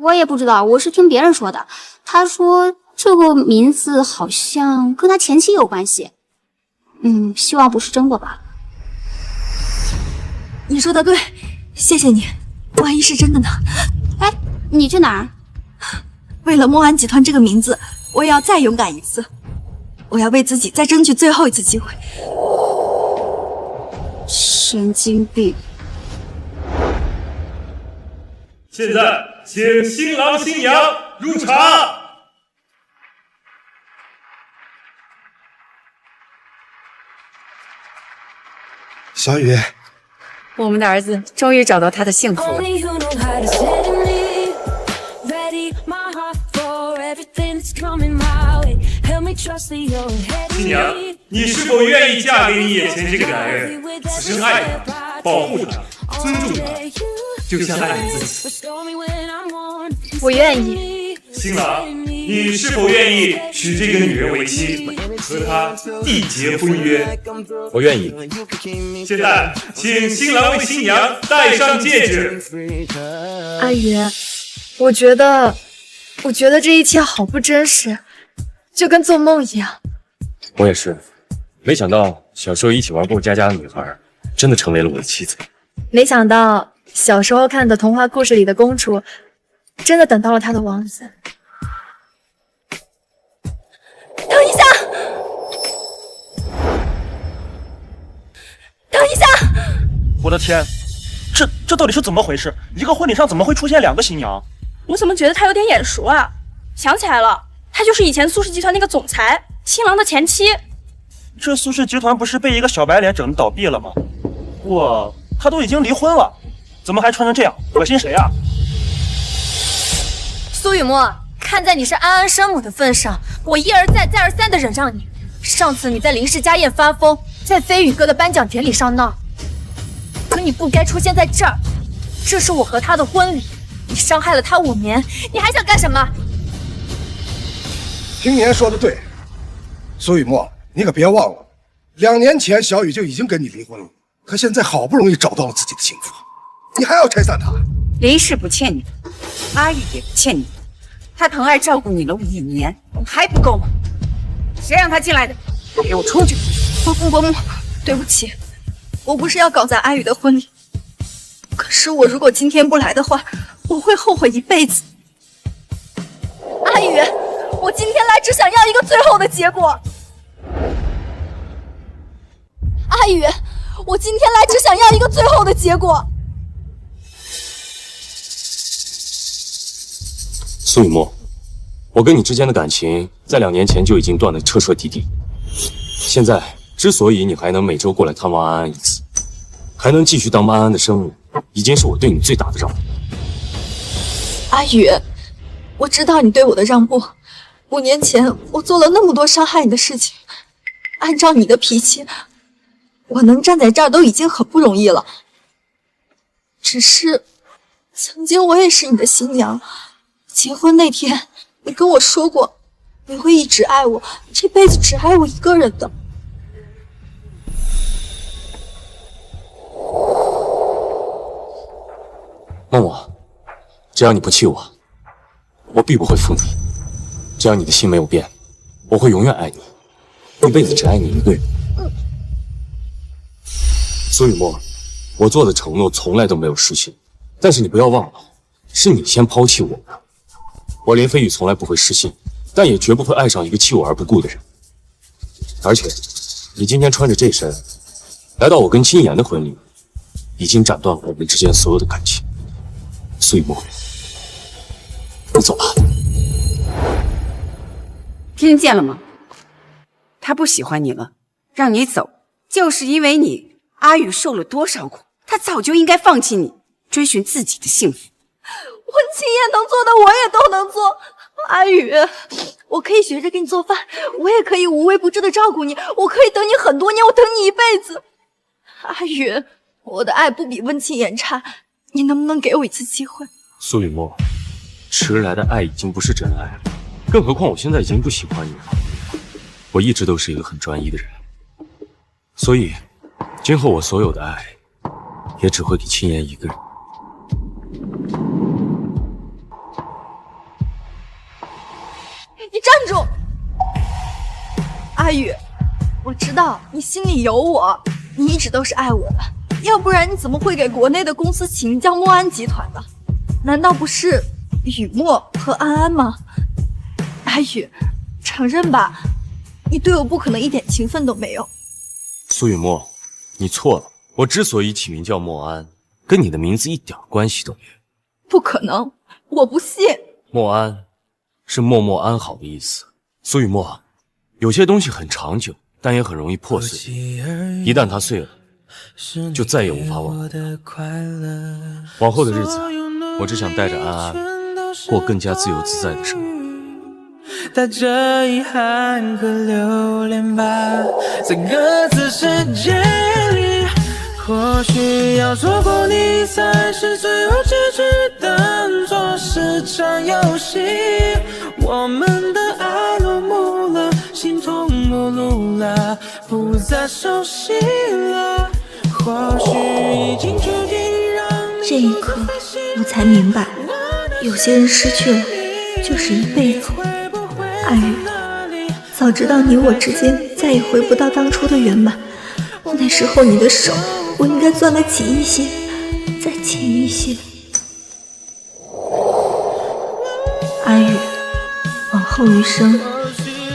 我也不知道，我是听别人说的。他说这个名字好像跟他前妻有关系。希望不是真的吧。你说的对，谢谢你。万一是真的呢？哎，你去哪儿？为了莫安集团这个名字，我也要再勇敢一次。我要为自己再争取最后一次机会。神经病！现在请新郎新娘入场。小雨，我们的儿子终于找到他的幸福了。新娘，你是否愿意嫁给你眼前这个男人，此生爱他，保护他，尊重他，就像爱你自己？我愿意。新郎，你是否愿意娶这个女人为妻，和她缔结婚约？我愿意。现在，请新郎为新娘戴上戒指。阿宇，我觉得这一切好不真实，就跟做梦一样。我也是，没想到小时候一起玩过家家的女孩，真的成为了我的妻子。没想到小时候看的童话故事里的公主，真的等到了她的王子。等一下，我的天，这到底是怎么回事？一个婚礼上怎么会出现2个新娘？我怎么觉得他有点眼熟啊？想起来了，他就是以前苏氏集团那个总裁，新郎的前妻。这苏氏集团不是被一个小白脸整的倒闭了吗？不过他都已经离婚了，怎么还穿成这样？恶心谁啊？苏雨墨，看在你是安安生母的份上，我一而再再而三的忍让你。上次你在林氏家宴发疯，在飞宇哥的颁奖典礼上闹，可你不该出现在这儿。这是我和他的婚礼，你伤害了他5年，你还想干什么？青年说的对，苏雨墨，你可别忘了，2年前小雨就已经跟你离婚了，可现在好不容易找到了自己的幸福，你还要拆散他？林氏不欠你的，阿玉也不欠你的，他疼爱照顾你了5年，还不够吗？谁让他进来的？给我出去！伯母，对不起，我不是要搞砸阿宇的婚礼，可是我如果今天不来的话，我会后悔一辈子。阿宇，我今天来只想要一个最后的结果。阿宇，我今天来只想要一个最后的结果。苏雨墨，我跟你之间的感情在2年前就已经断得彻彻底底。现在之所以你还能每周过来探望安安一次，还能继续当安安的生母，已经是我对你最大的让步。阿宇，我知道你对我的让步。5年前我做了那么多伤害你的事情，按照你的脾气，我能站在这儿都已经很不容易了。只是，曾经我也是你的新娘，结婚那天你跟我说过，你会一直爱我，这辈子只爱我一个人的。默默，只要你不气我，我必不会负你。只要你的心没有变，我会永远爱你，一辈子只爱你一个人。苏雨墨，我做的承诺从来都没有实现，但是你不要忘了，是你先抛弃我的。我连飞宇从来不会失信，但也绝不会爱上一个弃我而不顾的人。而且，你今天穿着这身，来到我跟青言的婚礼，已经斩断了我们之间所有的感情。苏雨墨，你走吧。听见了吗？他不喜欢你了，让你走，就是因为你阿宇受了多少苦，他早就应该放弃你，追寻自己的幸福。我青燕能做的我也都能做。阿宇，我可以学着给你做饭，我也可以无微不至的照顾你，我可以等你很多年，我等你一辈子。阿宇，我的爱不比温青言差，你能不能给我一次机会？苏雨墨，迟来的爱已经不是真爱了，更何况我现在已经不喜欢你了。我一直都是一个很专一的人，所以今后我所有的爱也只会给青言一个人。你站住！阿宇，我知道你心里有我，你一直都是爱我的，要不然你怎么会给国内的公司起名叫墨安集团呢？难道不是雨墨和安安吗？阿宇，承认吧，你对我不可能一点情分都没有。苏雨墨，你错了，我之所以起名叫墨安，跟你的名字一点关系都没有。不可能，我不信。墨安是默默安好的意思。苏雨墨，有些东西很长久，但也很容易破碎，一旦它碎了，就再也无法挽回。往后的日子，我只想带着安安过更加自由自在的生活。带着遗憾和留恋吧，在各自世界里，或许要错过你才是最后结局，当作是场游戏。我们的爱落幕了，形同陌路了，不再熟悉了，或许已经注定让你。这一刻，我才明白，有些人失去了，就是一辈子。阿宇，早知道你我之间再也回不到当初的圆满，那时候你的手我应该攥得紧一些，再紧一些。阿宇，往后余生，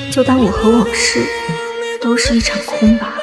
就当我和往事都是一场空吧。